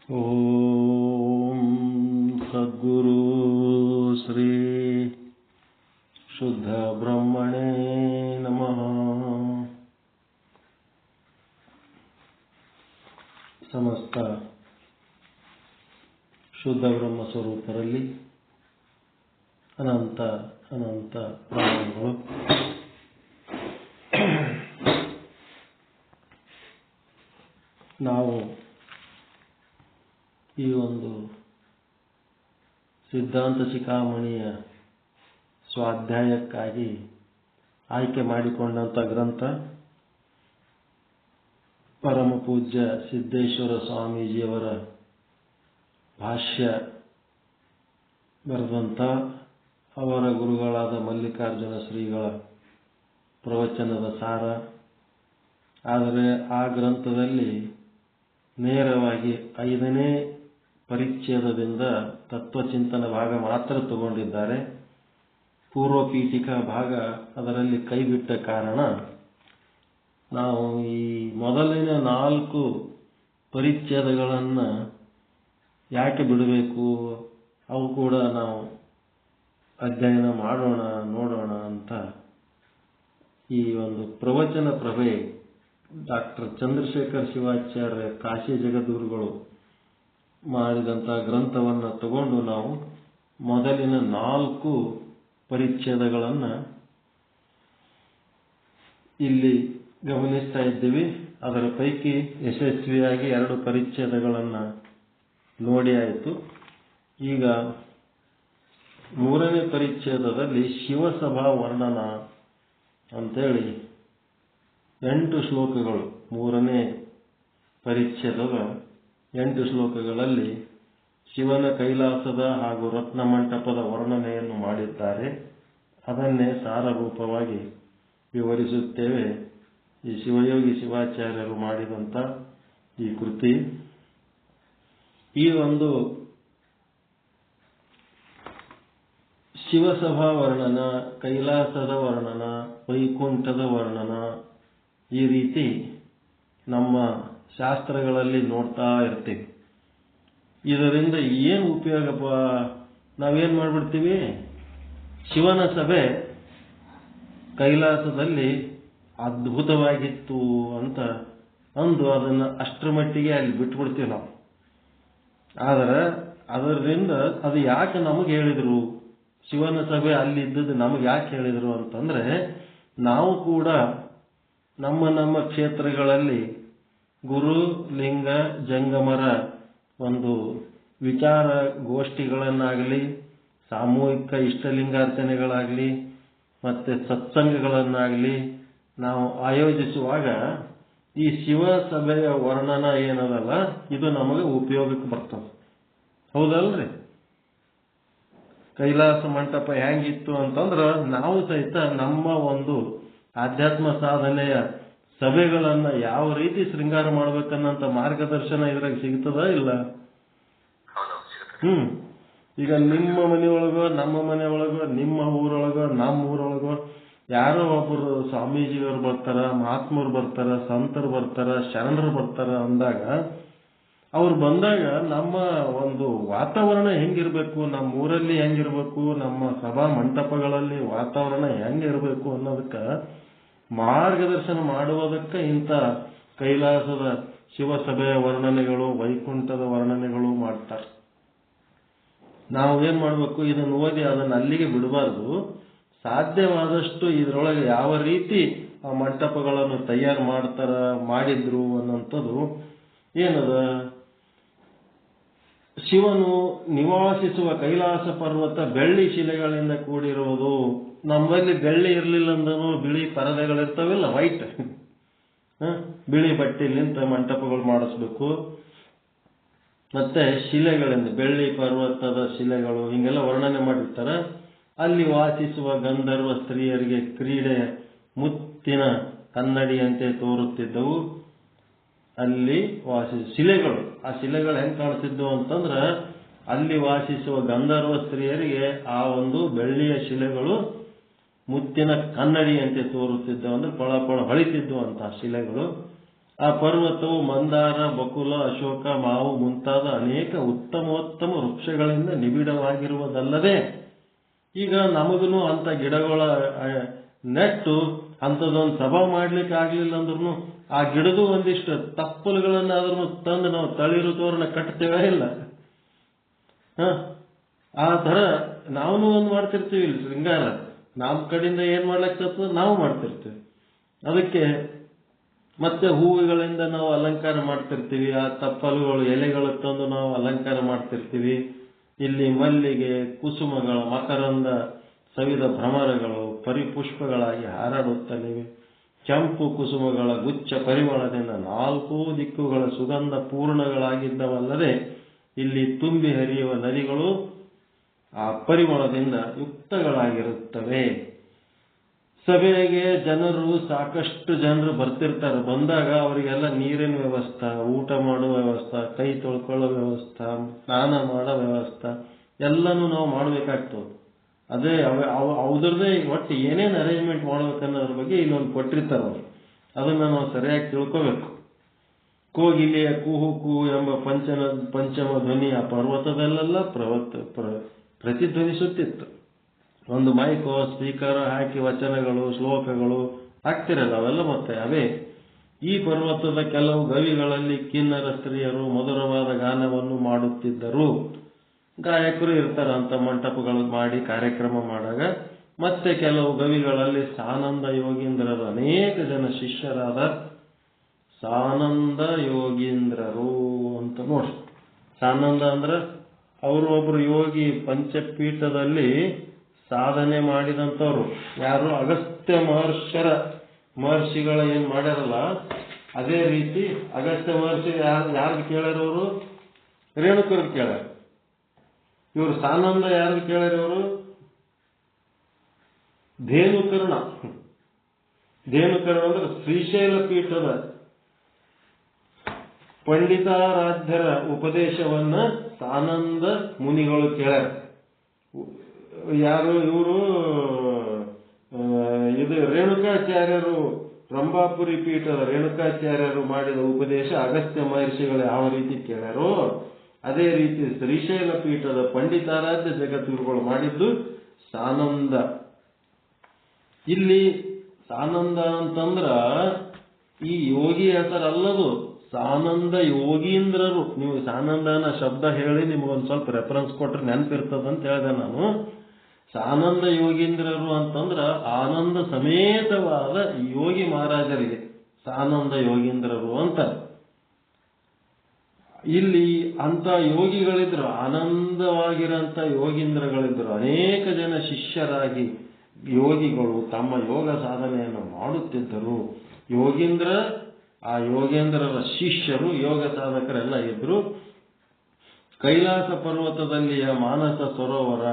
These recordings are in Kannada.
ಓಂ ಸದ್ಗುರು ಶ್ರೀ ಶುದ್ಧ ಬ್ರಹ್ಮಣೇ ನಮಃ. ಸಮಸ್ತ ಶುದ್ಧ ಬ್ರಹ್ಮ ಸ್ವರೂಪರಲ್ಲಿ ಅನಂತ ಅನಂತ ಪ್ರಣಾಮಗಳು. ನಾವು ಈ ಒಂದು ಸಿದ್ಧಾಂತ ಶಿಖಾಮಣಿಯ ಸ್ವಾಧ್ಯಾಯಕ್ಕಾಗಿ ಆಯ್ಕೆ ಮಾಡಿಕೊಂಡಂಥ ಗ್ರಂಥ ಪರಮ ಪೂಜ್ಯ ಸಿದ್ದೇಶ್ವರ ಸ್ವಾಮೀಜಿಯವರ ಭಾಷ್ಯ ಬರೆದಂಥ ಅವರ ಗುರುಗಳಾದ ಮಲ್ಲಿಕಾರ್ಜುನ ಶ್ರೀಗಳ ಪ್ರವಚನದ ಸಾರ. ಆದರೆ ಆ ಗ್ರಂಥದಲ್ಲಿ ನೇರವಾಗಿ 5ನೇ ಪರಿಚ್ಛೇದದಿಂದ ತತ್ವಚಿಂತನ ಭಾಗ ಮಾತ್ರ ತಗೊಂಡಿದ್ದಾರೆ. ಪೂರ್ವ ಪೀಠಿಕಾ ಭಾಗ ಅದರಲ್ಲಿ ಕೈಬಿಟ್ಟ ಕಾರಣ ನಾವು ಈ ಮೊದಲಿನ 4 ಪರಿಚ್ಛೇದಗಳನ್ನು ಯಾಕೆ ಬಿಡಬೇಕು, ಅವು ಕೂಡ ನಾವು ಅಧ್ಯಯನ ಮಾಡೋಣ, ನೋಡೋಣ ಅಂತ ಈ ಒಂದು ಪ್ರವಚನ ಪ್ರಭೆ ಡಾಕ್ಟರ್ ಚಂದ್ರಶೇಖರ್ ಶಿವಾಚಾರ್ಯ ಕಾಶಿ ಜಗದ್ಗುರುಗಳು ಮಾಡಿದಂಥ ಗ್ರಂಥವನ್ನು ತಗೊಂಡು ನಾವು ಮೊದಲಿನ 4 ಪರಿಚ್ಛೇದಗಳನ್ನು ಇಲ್ಲಿ ಗಮನಿಸ್ತಾ ಇದ್ದೀವಿ. ಅದರ ಪೈಕಿ ಯಶಸ್ವಿಯಾಗಿ 2 ಪರಿಚ್ಛೇದಗಳನ್ನು ನೋಡಿ ಆಯಿತು. ಈಗ 3ನೇ ಪರಿಚ್ಛೇದದಲ್ಲಿ ಶಿವಸಭಾ ವರ್ಣನ ಅಂತೇಳಿ 8 ಶ್ಲೋಕಗಳು, 3ನೇ ಪರಿಚ್ಛೇದದ 8 ಶ್ಲೋಕಗಳಲ್ಲಿ ಶಿವನ ಕೈಲಾಸದ ಹಾಗೂ ರತ್ನಮಂಟಪದ ವರ್ಣನೆಯನ್ನು ಮಾಡಿದ್ದಾರೆ. ಅದನ್ನೇ ಸಾರರೂಪವಾಗಿ ವಿವರಿಸುತ್ತೇವೆ. ಈ ಶಿವಯೋಗಿ ಶಿವಾಚಾರ್ಯರು ಮಾಡಿದಂಥ ಈ ಕೃತಿ, ಈ ಒಂದು ಶಿವಸಭಾ ವರ್ಣನ, ಕೈಲಾಸದ ವರ್ಣನ, ವೈಕುಂಠದ ವರ್ಣನ, ಈ ರೀತಿ ನಮ್ಮ ಶಾಸ್ತ್ರಗಳಲ್ಲಿ ನೋಡ್ತಾ ಇರ್ತೀವಿ. ಇದರಿಂದ ಏನು ಉಪಯೋಗಪ್ಪ? ನಾವೇನು ಮಾಡಿಬಿಡ್ತೀವಿ, ಶಿವನ ಸಭೆ ಕೈಲಾಸದಲ್ಲಿ ಅದ್ಭುತವಾಗಿತ್ತು ಅಂತ ಅಂದು ಅದನ್ನು ಅಷ್ಟರ ಮಟ್ಟಿಗೆ ಅಲ್ಲಿ ಬಿಟ್ಬಿಡ್ತೀವಿ ನಾವು. ಆದರೆ ಅದರಿಂದ ಅದು ಯಾಕೆ ನಮಗೆ ಹೇಳಿದರು, ಶಿವನ ಸಭೆ ಅಲ್ಲಿ ಇದ್ದದ್ದು ನಮಗೆ ಯಾಕೆ ಹೇಳಿದರು ಅಂತಂದರೆ, ನಾವು ಕೂಡ ನಮ್ಮ ನಮ್ಮ ಕ್ಷೇತ್ರಗಳಲ್ಲಿ ಗುರು ಲಿಂಗ ಜಂಗಮರ ಒಂದು ವಿಚಾರ ಗೋಷ್ಠಿಗಳನ್ನಾಗಲಿ, ಸಾಮೂಹಿಕ ಇಷ್ಟಲಿಂಗಾರ್ಚನೆಗಳಾಗಲಿ, ಮತ್ತು ಸತ್ಸಂಗಗಳನ್ನಾಗಲಿ ನಾವು ಆಯೋಜಿಸುವಾಗ ಈ ಶಿವಸಭೆಯ ವರ್ಣನ ಏನದಲ್ಲ, ಇದು ನಮಗೆ ಉಪಯೋಗಕ್ಕೆ ಬರ್ತದೆ. ಹೌದಲ್ರಿ? ಕೈಲಾಸ ಮಂಟಪ ಹೆಂಗಿತ್ತು ಅಂತಂದ್ರೆ ನಾವು ಸಹಿತ ನಮ್ಮ ಒಂದು ಆಧ್ಯಾತ್ಮ ಸಾಧನೆಯ ಸಭೆಗಳನ್ನು ಯಾವ ರೀತಿ ಶೃಂಗಾರ ಮಾಡ್ಬೇಕನ್ನಂತ ಮಾರ್ಗದರ್ಶನ ಇದ್ರಾಗ ಸಿಗ್ತದ ಇಲ್ಲ? ಈಗ ನಿಮ್ಮ ಮನೆಯೊಳಗೋ, ನಮ್ಮ ಮನೆಯೊಳಗೋ, ನಿಮ್ಮ ಊರೊಳಗೋ, ನಮ್ಮ ಊರೊಳಗೋ ಯಾರೋ ಒಬ್ಬರು ಸ್ವಾಮೀಜಿಯವರು ಬರ್ತಾರ, ಮಹಾತ್ಮರು ಬರ್ತಾರ, ಸಂತರು ಬರ್ತಾರ, ಶರಣರು ಬರ್ತಾರ ಅಂದಾಗ, ಅವ್ರು ಬಂದಾಗ ನಮ್ಮ ಒಂದು ವಾತಾವರಣ ಹೆಂಗಿರ್ಬೇಕು, ನಮ್ಮ ಊರಲ್ಲಿ ಹೆಂಗಿರ್ಬೇಕು, ನಮ್ಮ ಸಭಾ ಮಂಟಪಗಳಲ್ಲಿ ವಾತಾವರಣ ಹೆಂಗಿರ್ಬೇಕು ಅನ್ನೋದಕ್ಕೆ ಮಾರ್ಗದರ್ಶನ ಮಾಡುವುದಕ್ಕೆ ಇಂಥ ಕೈಲಾಸದ ಶಿವಸಭೆಯ ವರ್ಣನೆಗಳು, ವೈಕುಂಠದ ವರ್ಣನೆಗಳು ಮಾಡ್ತಾರೆ. ನಾವು ಏನು ಮಾಡಬೇಕು, ಇದನ್ನು ಓದಿ ಅದನ್ನು ಅಲ್ಲಿಗೆ ಬಿಡಬಾರ್ದು. ಸಾಧ್ಯವಾದಷ್ಟು ಇದರೊಳಗೆ ಯಾವ ರೀತಿ ಆ ಮಂಟಪಗಳನ್ನು ತಯಾರು ಮಾಡಿದ್ರು ಅನ್ನೋಂಥದ್ದು ಏನದ, ಶಿವನು ನಿವಾಸಿಸುವ ಕೈಲಾಸ ಪರ್ವತ ಬೆಳ್ಳಿ ಶಿಲೆಗಳಿಂದ ಕೂಡಿರುವುದು. ನಮ್ಮಲ್ಲಿ ಬೆಳ್ಳಿ ಇರಲಿಲ್ಲ ಅಂದ್ರೂ ಬಿಳಿ ಪರದೆಗಳಿರ್ತಾವಿಲ್ಲ, ವೈಟ್, ಬಿಳಿ ಬಟ್ಟೆಲಿಂತ ಮಂಟಪಗಳು ಮಾಡಿಸ್ಬೇಕು. ಮತ್ತೆ ಶಿಲೆಗಳಿಂದ, ಬೆಳ್ಳಿ ಪರ್ವತದ ಶಿಲೆಗಳು ಹಿಂಗೆಲ್ಲ ವರ್ಣನೆ ಮಾಡಿರ್ತಾರೆ. ಅಲ್ಲಿ ವಾಸಿಸುವ ಗಂಧರ್ವ ಸ್ತ್ರೀಯರಿಗೆ ಕ್ರೀಡೆ ಮುತ್ತಿನ ಕನ್ನಡಿಯಂತೆ ತೋರುತ್ತಿದ್ದವು. ಅಲ್ಲಿ ಶಿಲೆಗಳು, ಆ ಶಿಲೆಗಳು ಹೆಂಗೆ ಕಾಣಿಸ್ತಿದ್ದವು ಅಂತಂದ್ರೆ, ಅಲ್ಲಿ ವಾಸಿಸುವ ಗಂಧರ್ವ ಸ್ತ್ರೀಯರಿಗೆ ಆ ಒಂದು ಬೆಳ್ಳಿಯ ಶಿಲೆಗಳು ಮುತ್ತಿನ ಕನ್ನಡಿಯಂತೆ ತೋರುತ್ತಿದ್ದವು, ಅಂದ್ರೆ ಫಳ ಫಳ ಹೊಳಿತಿದ್ದುವಂತಹ ಶಿಲೆಗಳು. ಆ ಪರ್ವತವು ಮಂದಾರ, ಬಕುಲ, ಅಶೋಕ, ಮಾವು ಮುಂತಾದ ಅನೇಕ ಉತ್ತಮೋತ್ತಮ ವೃಕ್ಷಗಳಿಂದ ನಿಬಿಡವಾಗಿರುವುದಲ್ಲದೆ, ಈಗ ನಮಗೂ ಅಂತ ಗಿಡಗಳ ನೆಟ್ಟು ಅಂಥದ್ದೊಂದು ಸಭಾ ಮಾಡ್ಲಿಕ್ಕೆ ಆಗ್ಲಿಲ್ಲ ಅಂದ್ರೂ ಆ ಗಿಡದ ಒಂದಿಷ್ಟು ತಪ್ಪಲುಗಳನ್ನಾದ್ರೂ ತಂದು ನಾವು ತಳಿರು ತೋರಣ ಕಟ್ತೇವೆ ಇಲ್ಲ. ಆ ತರ ನಾವು ಒಂದು ಮಾಡ್ತಿರ್ತೀವಿ ಇಲ್ಲಿ ಶೃಂಗಾರ. ನಮ್ಮ ಕಡೆಯಿಂದ ಏನ್ ಮಾಡ್ಲಿಕ್ಕೆ ನಾವು ಮಾಡ್ತಿರ್ತೀವಿ. ಅದಕ್ಕೆ ಮತ್ತೆ ಹೂವುಗಳಿಂದ ನಾವು ಅಲಂಕಾರ ಮಾಡ್ತಿರ್ತೀವಿ. ಆ ತಪ್ಪಲುಗಳು ಎಲೆಗಳು ತಂದು ನಾವು ಅಲಂಕಾರ ಮಾಡ್ತಿರ್ತೀವಿ. ಇಲ್ಲಿ ಮಲ್ಲಿಗೆ, ಕುಸುಮಗಳ ಮಕರಂದ ಸವಿದ ಭ್ರಮರಗಳು ಪರಿಪುಷ್ಪಗಳಾಗಿ ಹಾರಾಡುತ್ತಲಿವೆ. ಕೆಂಪು ಕುಸುಮಗಳ ಗುಚ್ಛ ಪರಿಮಳದಿಂದ 4 ದಿಕ್ಕುಗಳ ಸುಗಂಧ ಪೂರ್ಣಗಳಾಗಿದ್ದವಲ್ಲದೆ, ಇಲ್ಲಿ ತುಂಬಿ ಹರಿಯುವ ನದಿಗಳು ಆ ಪರಿಮಳದಿಂದ ಯುಕ್ತಗಳಾಗಿರುತ್ತವೆ. ಸಭೆಗೆ ಸಾಕಷ್ಟು ಜನರು ಬರ್ತಿರ್ತಾರೆ. ಬಂದಾಗ ಅವರಿಗೆಲ್ಲ ನೀರಿನ ವ್ಯವಸ್ಥೆ, ಊಟ ಮಾಡುವ ವ್ಯವಸ್ಥೆ, ಕೈ ತೊಳ್ಕೊಳ್ಳೋ ವ್ಯವಸ್ಥೆ, ಸ್ನಾನ ಮಾಡೋ ವ್ಯವಸ್ಥೆ ಎಲ್ಲನೂ ನಾವು ಮಾಡಬೇಕಾಗ್ತದೆ. ಅದೇ ಅವ್ರದ್ದೇ ಒಟ್ಟು ಏನೇನು ಅರೇಂಜ್ಮೆಂಟ್ ಮಾಡ್ಬೇಕನ್ನೋದ್ರ ಬಗ್ಗೆ ಇಲ್ಲೊಂದು ಕೊಟ್ಟಿರ್ತಾರೆ ಅವರು. ಅದನ್ನ ನಾವು ಸರಿಯಾಗಿ ತಿಳ್ಕೋಬೇಕು. ಕೋಗಿಲೆಯ ಕೂಹು ಕೂಹು ಎಂಬ ಪಂಚಮ ಧ್ವನಿ ಆ ಪರ್ವತದಲ್ಲೆಲ್ಲ ಪ್ರತಿಧ್ವನಿಸುತ್ತಿತ್ತು. ಒಂದು ಮೈಕೋ ಸ್ಪೀಕರ್ ಹಾಕಿ ವಚನಗಳು, ಶ್ಲೋಕಗಳು ಹಾಕ್ತಿರಲ್ಲ, ಅವೆಲ್ಲ ಮತ್ತೆ ಅವೇ. ಈ ಪರ್ವತದ ಕೆಲವು ಗವಿಗಳಲ್ಲಿ ಕಿನ್ನರ ಸ್ತ್ರೀಯರು ಮಧುರವಾದ ಗಾನವನ್ನು ಮಾಡುತ್ತಿದ್ದರು. ಗಾಯಕರು ಇರ್ತಾರ ಅಂತ ಮಂಟಪಗಳು ಮಾಡಿ ಕಾರ್ಯಕ್ರಮ ಮಾಡಾಗ. ಮತ್ತೆ ಕೆಲವು ಗವಿಗಳಲ್ಲಿ ಸಾನಂದ ಯೋಗೀಂದ್ರರು ಅನೇಕ ಜನ ಶಿಷ್ಯರಾದ ಸಾನಂದ ಯೋಗೀಂದ್ರರು ಅಂತ ನೋಡ್ರಿ. ಸಾನಂದ ಅಂದ್ರೆ ಅವರು ಒಬ್ರು ಯೋಗಿ, ಪಂಚಪೀಠದಲ್ಲಿ ಸಾಧನೆ ಮಾಡಿದಂಥವ್ರು. ಯಾರು? ಅಗಸ್ತ್ಯ ಮಹರ್ಷಿಗಳ ಏನ್ ಮಾಡ್ಯಾರಲ್ಲ, ಅದೇ ರೀತಿ ಅಗಸ್ತ್ಯ ಮಹರ್ಷಿ ಯಾರ್ದು ಕೇಳ್ಯಾರವರು? ರೇಣುಕರು ಕೇಳ್ಯಾರ. ಇವರು ಸಾನಂದ ಯಾರ್ದು ಕೇಳ್ಯಾರ? ಇವರು ಧೇನುಕರ್ಣ ಅಂದ್ರೆ ಶ್ರೀಶೈಲ ಪೀಠದ ಪಂಡಿತಾರಾಧ್ಯರ ಉಪದೇಶವನ್ನ ಸಾನಂದ ಮುನಿಗಳು ಕೇಳ್ಯಾರ. ಯಾರು? ಇವರು ಇದು ರೇಣುಕಾಚಾರ್ಯರು, ರಂಭಾಪುರಿ ಪೀಠದ ರೇಣುಕಾಚಾರ್ಯರು ಮಾಡಿದ ಉಪದೇಶ ಅಗಸ್ತ್ಯ ಮಹರ್ಷಿಗಳು ಯಾವ ರೀತಿ ಕೇಳ್ಯಾರೋ, ಅದೇ ರೀತಿ ಶ್ರೀಶೈಲ ಪೀಠದ ಪಂಡಿತಾರಾಧ್ಯ ಜಗದ್ಗುರುಗಳು ಮಾಡಿದ್ದು ಸಾನಂದ. ಇಲ್ಲಿ ಸಾನಂದ ಅಂತಂದ್ರ ಈ ಯೋಗಿ ಹೆಸರಲ್ಲದು, ಸಾನಂದ ಯೋಗೀಂದ್ರರು. ನೀವು ಸಾನಂದನ ಶಬ್ದ ಹೇಳಿ ನಿಮಗೊಂದು ಸ್ವಲ್ಪ ರೆಫರೆನ್ಸ್ ಕೊಟ್ರೆ ನೆನಪಿರ್ತದಂತ ಹೇಳಿದೆ ನಾನು. ಸಾನಂದ ಯೋಗೀಂದ್ರರು ಅಂತಂದ್ರ ಆನಂದ ಸಮೇತವಾದ ಯೋಗಿ ಮಹಾರಾಜರಿಗೆ ಸಾನಂದ ಯೋಗೀಂದ್ರರು ಅಂತ. ಇಲ್ಲಿ ಅಂತ ಯೋಗಿಗಳಿದ್ರು, ಆನಂದವಾಗಿರಂತ ಯೋಗೀಂದ್ರಗಳಿದ್ರು. ಅನೇಕ ಜನ ಶಿಷ್ಯರಾಗಿ ಯೋಗಿಗಳು ತಮ್ಮ ಯೋಗ ಸಾಧನೆಯನ್ನು ಮಾಡುತ್ತಿದ್ದರು. ಆ ಯೋಗೇಂದ್ರರ ಶಿಷ್ಯರು, ಯೋಗ ಸಾಧಕರೆಲ್ಲ ಇದ್ರು. ಕೈಲಾಸ ಪರ್ವತದಲ್ಲಿಯ ಮಾನಸ ಸರೋವರ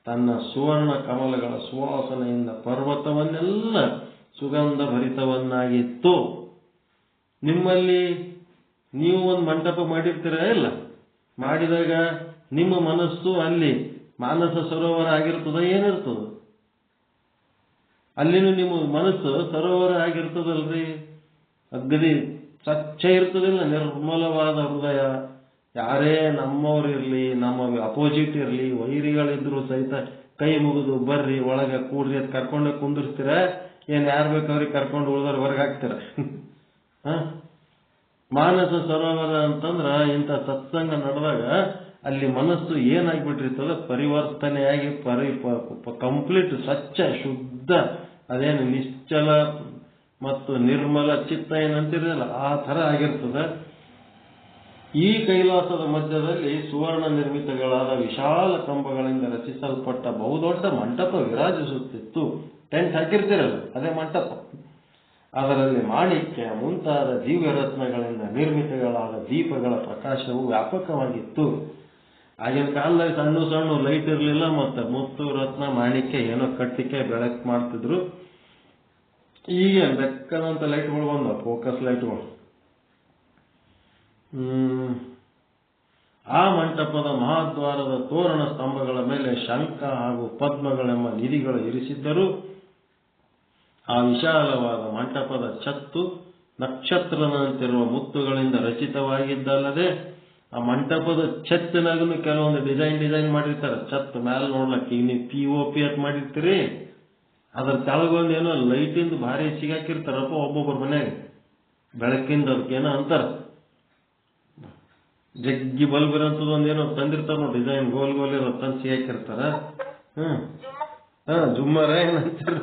ತನ್ನ ಸುವರ್ಣ ಕಮಲಗಳ ಸುವಾಸನೆಯಿಂದ ಪರ್ವತವನ್ನೆಲ್ಲ ಸುಗಂಧ ಭರಿತವನ್ನಾಗಿತ್ತು. ನಿಮ್ಮಲ್ಲಿ ನೀವು ಒಂದು ಮಂಟಪ ಮಾಡಿರ್ತೀರ ಇಲ್ಲ? ಮಾಡಿದಾಗ ನಿಮ್ಮ ಮನಸ್ಸು ಅಲ್ಲಿ ಮಾನಸ ಸರೋವರ ಆಗಿರ್ತದ, ಏನಿರ್ತದ? ಅಲ್ಲಿನೂ ನಿಮ್ಮ ಮನಸ್ಸು ಸರೋವರ ಆಗಿರ್ತದಲ್ರಿ. ಅಗ್ದಿ ಸ್ವಚ್ಛ ಇರ್ತದಿಲ್ಲ, ನಿರ್ಮಲವಾದ ಹೃದಯ. ಯಾರೇ ನಮ್ಮವ್ರಿರ್ಲಿ, ನಮ್ಮ ಅಪೋಸಿಟ್ ಇರ್ಲಿ, ವೈರಿಗಳಿದ್ರು ಸಹಿತ ಕೈ ಮುಗಿದು ಬರ್ರಿ ಒಳಗೆ ಕೂಡ್ರಿ ಅಂತ ಕರ್ಕೊಂಡೆ ಕುಂದಿರ್ತೀರ. ಏನ್ ಯಾರು ಬೇಕವ್ರಿಗೆ ಕರ್ಕೊಂಡು ಉಳಿದವ್ರು ಹೊರಗೆ ಹಾಕ್ತೀರ. ಮಾನಸ ಸರೋವರ ಅಂತಂದ್ರ ಇಂಥ ಸತ್ಸಂಗ ನಡೆದಾಗ ಅಲ್ಲಿ ಮನಸ್ಸು ಏನಾಗ್ಬಿಟ್ಟಿರ್ತದ, ಪರಿವರ್ತನೆಯಾಗಿ ಕಂಪ್ಲೀಟ್ ಸ್ವಚ್ಛ ಶುದ್ಧ, ಅದೇನು ನಿಶ್ಚಲ ಮತ್ತು ನಿರ್ಮಲ ಚಿತ್ತ ಏನಂತಿರಲ್ಲ, ಆ ತರ ಆಗಿರ್ತದೆ. ಈ ಕೈಲಾಸದ ಮಧ್ಯದಲ್ಲಿ ಸುವರ್ಣ ನಿರ್ಮಿತಗಳಾದ ವಿಶಾಲ ಕಂಬಗಳಿಂದ ರಚಿಸಲ್ಪಟ್ಟ ಬಹುದೊಡ್ಡ ಮಂಟಪ ವಿರಾಜಿಸುತ್ತಿತ್ತು. ಟೆಂಟ್ ಹಾಕಿರ್ತಿರಲ್ಲ, ಅದೇ ಮಂಟಪ. ಅದರಲ್ಲಿ ಮಾಣಿಕ್ಯ ಮುಂತಾದ ದಿವ್ಯ ರತ್ನಗಳಿಂದ ನಿರ್ಮಿತಗಳಾದ ದೀಪಗಳ ಪ್ರಕಾಶವು ವ್ಯಾಪಕವಾಗಿತ್ತು. ಆಗಿನ ಕಾಲದಲ್ಲಿ ಸಣ್ಣ ಸಣ್ಣ ಲೈಟ್ ಇರಲಿಲ್ಲ, ಮತ್ತೆ ಮುತ್ತು ರತ್ನ ಮಾಣಿಕ್ಯ ಏನೋ ಕಟ್ಟಿಕೆ ಬೆಳಕು ಮಾಡ್ತಿದ್ರು. ಈಗ ಬೆಕ್ಕದಂತ ಲೈಟ್ಗಳು ಬಂದ, ಫೋಕಸ್ ಲೈಟ್ಗಳು. ಆ ಮಂಟಪದ ಮಹಾದ್ವಾರದ ತೋರಣ ಸ್ತಂಭಗಳ ಮೇಲೆ ಶಂಖ ಹಾಗೂ ಪದ್ಮಗಳೆಂಬ ನಿಧಿಗಳು ಇರಿಸಿದ್ದರು. ಆ ವಿಶಾಲವಾದ ಮಂಟಪದ ಛತ್ತು ನಕ್ಷತ್ರದಂತಿರುವ ಮುತ್ತುಗಳಿಂದ ರಚಿತವಾಗಿದ್ದಲ್ಲದೆ ಆ ಮಂಟಪದ ಛತ್ತಿನಾಗೂ ಕೆಲವೊಂದು ಡಿಸೈನ್ ಮಾಡಿರ್ತಾರೆ. ಛತ್ ಮ್ಯಾಲ ನೋಡ್ಲಕ್ಕೆ ಈಗ ನೀವು POP ಅಂತ ಮಾಡಿರ್ತೀರಿ, ಅದ್ರ ಕೆಳಗೊಂದು ಏನೋ ಲೈಟಿಂದ ಭಾರಿ ಸಿಗಾಕಿರ್ತಾರಪ್ಪ ಒಬ್ಬೊಬ್ಬರ ಮನ್ಯಾಗ ಬೆಳಕಿಂದ, ಅದಕ್ಕೇನೋ ಅಂತಾರ ಜಗ್ಗಿ ಬಲ್ಬ್ ಇರೋಂಥದ್ದು ಒಂದೇನೋ ತಂದಿರ್ತಾರ ನೋಡಿ, ಡಿಸೈನ್ ಗೋಲ್ ಇರೋ ತಂದು ಸಿಗಾಕಿರ್ತಾರ. ಜುಮ್ಮರ ಏನಂತಾರ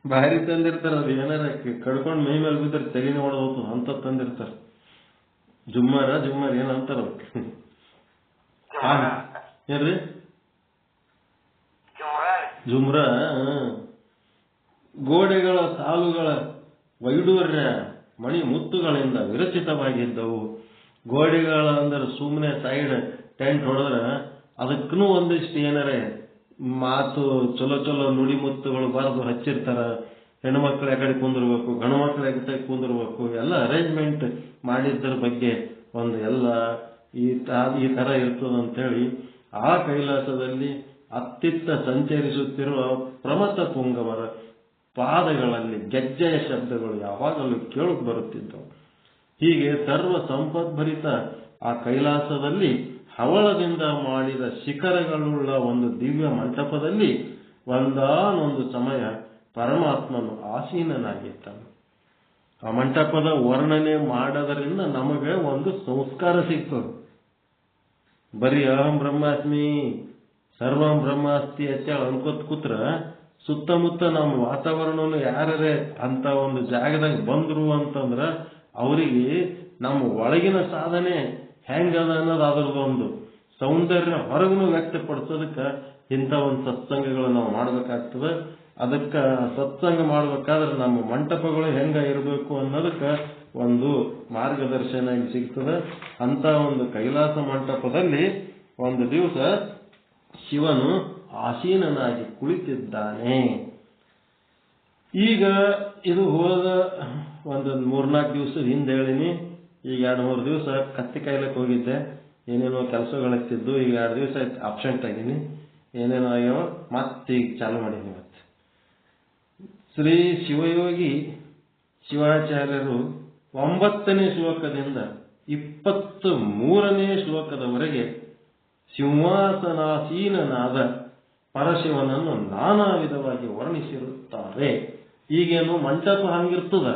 ಭಾರಿ ತಂದಿರ್ತಾರ. ಅದು ಏನಾರ ಕಡ್ಕೊಂಡು ಮೈ ಮೇಲೆ ಬಿದ್ದರೆ ತಲೆನೇ ಹೊಡೆದು ಹೋಗ್ತದ ಅಂತ ತಂದಿರ್ತಾರ. ಜುಮ್ಮರ್ ಏನಂತಾರ ಏನ್ರಿ ಜುಮ್ರ. ಗೋಡೆಗಳ ಸಾಲುಗಳ ವೈಡೂರ್ಯ ಮಣಿ ಮುತ್ತುಗಳಿಂದ ವಿರಚಿತವಾಗಿದ್ದವು. ಗೋಡೆಗಳ ಅಂದ್ರೆ ಸುಮ್ಮನೆ ಸೈಡ್ ಟೆಂಟ್ ಹೊಡೆದ್ರೆ ಅದಕ್ಕೂ ಒಂದಿಷ್ಟು ಏನಾರೆ ಮಾತು ಚಲೋ ನುಡಿ ಮುತ್ತುಗಳು ಬರೆದು ಹಚ್ಚಿರ್ತಾರ. ಹೆಣ್ಮಕ್ಳು ಯಾಕಡೆ ಕುಂದಿರ್ಬೇಕು, ಗಂಡು ಮಕ್ಳು ಯಾಕಡೆ ಕುಂದಿರ್ಬೇಕು, ಎಲ್ಲ ಅರೇಂಜ್ಮೆಂಟ್ ಮಾಡಿದ್ದರ ಬಗ್ಗೆ ಒಂದು ಎಲ್ಲ ಈ ತರ ಇರ್ತದಂತೇಳಿ ಆ ಕೈಲಾಸದಲ್ಲಿ ಅತ್ತಿತ್ತ ಸಂಚರಿಸುತ್ತಿರುವ ಪ್ರಮಥ ಪುಂಗವರ ಪಾದಗಳಲ್ಲಿ ಗೆಜ್ಜೆಯ ಶಬ್ದಗಳು ಯಾವಾಗಲೂ ಕೇಳಕ್ ಬರುತ್ತಿದ್ದವು. ಹೀಗೆ ಸರ್ವ ಸಂಪದ್ಭರಿತ ಆ ಕೈಲಾಸದಲ್ಲಿ ಹವಳದಿಂದ ಮಾಡಿದ ಶಿಖರಗಳುಳ್ಳ ಒಂದು ದಿವ್ಯ ಮಂಟಪದಲ್ಲಿ ಒಂದಾನೊಂದು ಸಮಯ ಪರಮಾತ್ಮನು ಆಸೀನನಾಗಿದ್ದಾನೆ. ಆ ಮಂಟಪದ ವರ್ಣನೆ ಮಾಡೋದರಿಂದ ನಮಗೆ ಒಂದು ಸಂಸ್ಕಾರ ಸಿಗ್ತದೆ. ಬರೀ ಅಹಂ ಬ್ರಹ್ಮಾಸ್ಮಿ ಸರ್ವಂ ಬ್ರಹ್ಮಾಸ್ತಿ ಅಂತೇಳಿ ಅನ್ಕೋತ್ ಕೂತ್ರ ಸುತ್ತಮುತ್ತ ನಮ್ಮ ವಾತಾವರಣವನ್ನು ಯಾರೇ ಅಂತ ಒಂದು ಜಾಗದಾಗ ಬಂದ್ರು ಅಂತಂದ್ರ ಅವರಿಗೆ ನಮ್ಮ ಒಳಗಿನ ಸಾಧನೆ ಹೆಂಗದ ಅನ್ನೋದು ಅದರದೊಂದು ಸೌಂದರ್ಯ ಹೊರಗೂ ವ್ಯಕ್ತಪಡಿಸೋದಕ್ಕೆ ಇಂಥ ಒಂದು ಸತ್ಸಂಗಗಳು ನಾವು ಮಾಡ್ಬೇಕಾಗ್ತದೆ. ಅದಕ್ಕೆ ಸತ್ಸಂಗ ಮಾಡ್ಬೇಕಾದ್ರೆ ನಮ್ಮ ಮಂಟಪಗಳು ಹೆಂಗ ಇರಬೇಕು ಅನ್ನೋದಕ್ಕೆ ಒಂದು ಮಾರ್ಗದರ್ಶನ ಇಲ್ಲಿ ಸಿಗ್ತದೆ. ಅಂತ ಒಂದು ಕೈಲಾಸ ಮಂಟಪದಲ್ಲಿ ಒಂದು ದಿವಸ ಶಿವನು ಆಸೀನನಾಗಿ ಕುಳಿತಿದ್ದಾನೆ. ಈಗ ಇದು ಹೋದ ಒಂದು 3-4 ದಿವಸದ ಹಿಂದೆ ಹೇಳಿನಿ. ಈಗ 2-3 ದಿವಸ ಕತ್ತಿ ಕಾಯ್ಲಕ್ಕೆ ಹೋಗಿದ್ದೆ, ಏನೇನೋ ಕೆಲಸಗಳಿರ್ತಿದ್ದು. ಈಗ 2 ದಿವಸ ಅಬ್ಸೆಂಟ್ ಆಗಿನಿ, ಏನೇನೋ ಆಗ್ಯಾವ. ಮತ್ತೆ ಈಗ ಚಾಲು ಮಾಡೀನಿ. ಮತ್ತೆ ಶ್ರೀ ಶಿವಯೋಗಿ ಶಿವಾಚಾರ್ಯರು 9ನೇ ಶ್ಲೋಕದಿಂದ 23ನೇ ಶ್ಲೋಕದವರೆಗೆ ಸಿಂಹಾಸನಾಸೀನನಾದ ಪರಶಿವನನ್ನು ನಾನಾ ವಿಧವಾಗಿ ವರ್ಣಿಸಿರುತ್ತಾರೆ. ಈಗೇನು ಮಂಟಪ ಹಂಗಿರ್ತದ,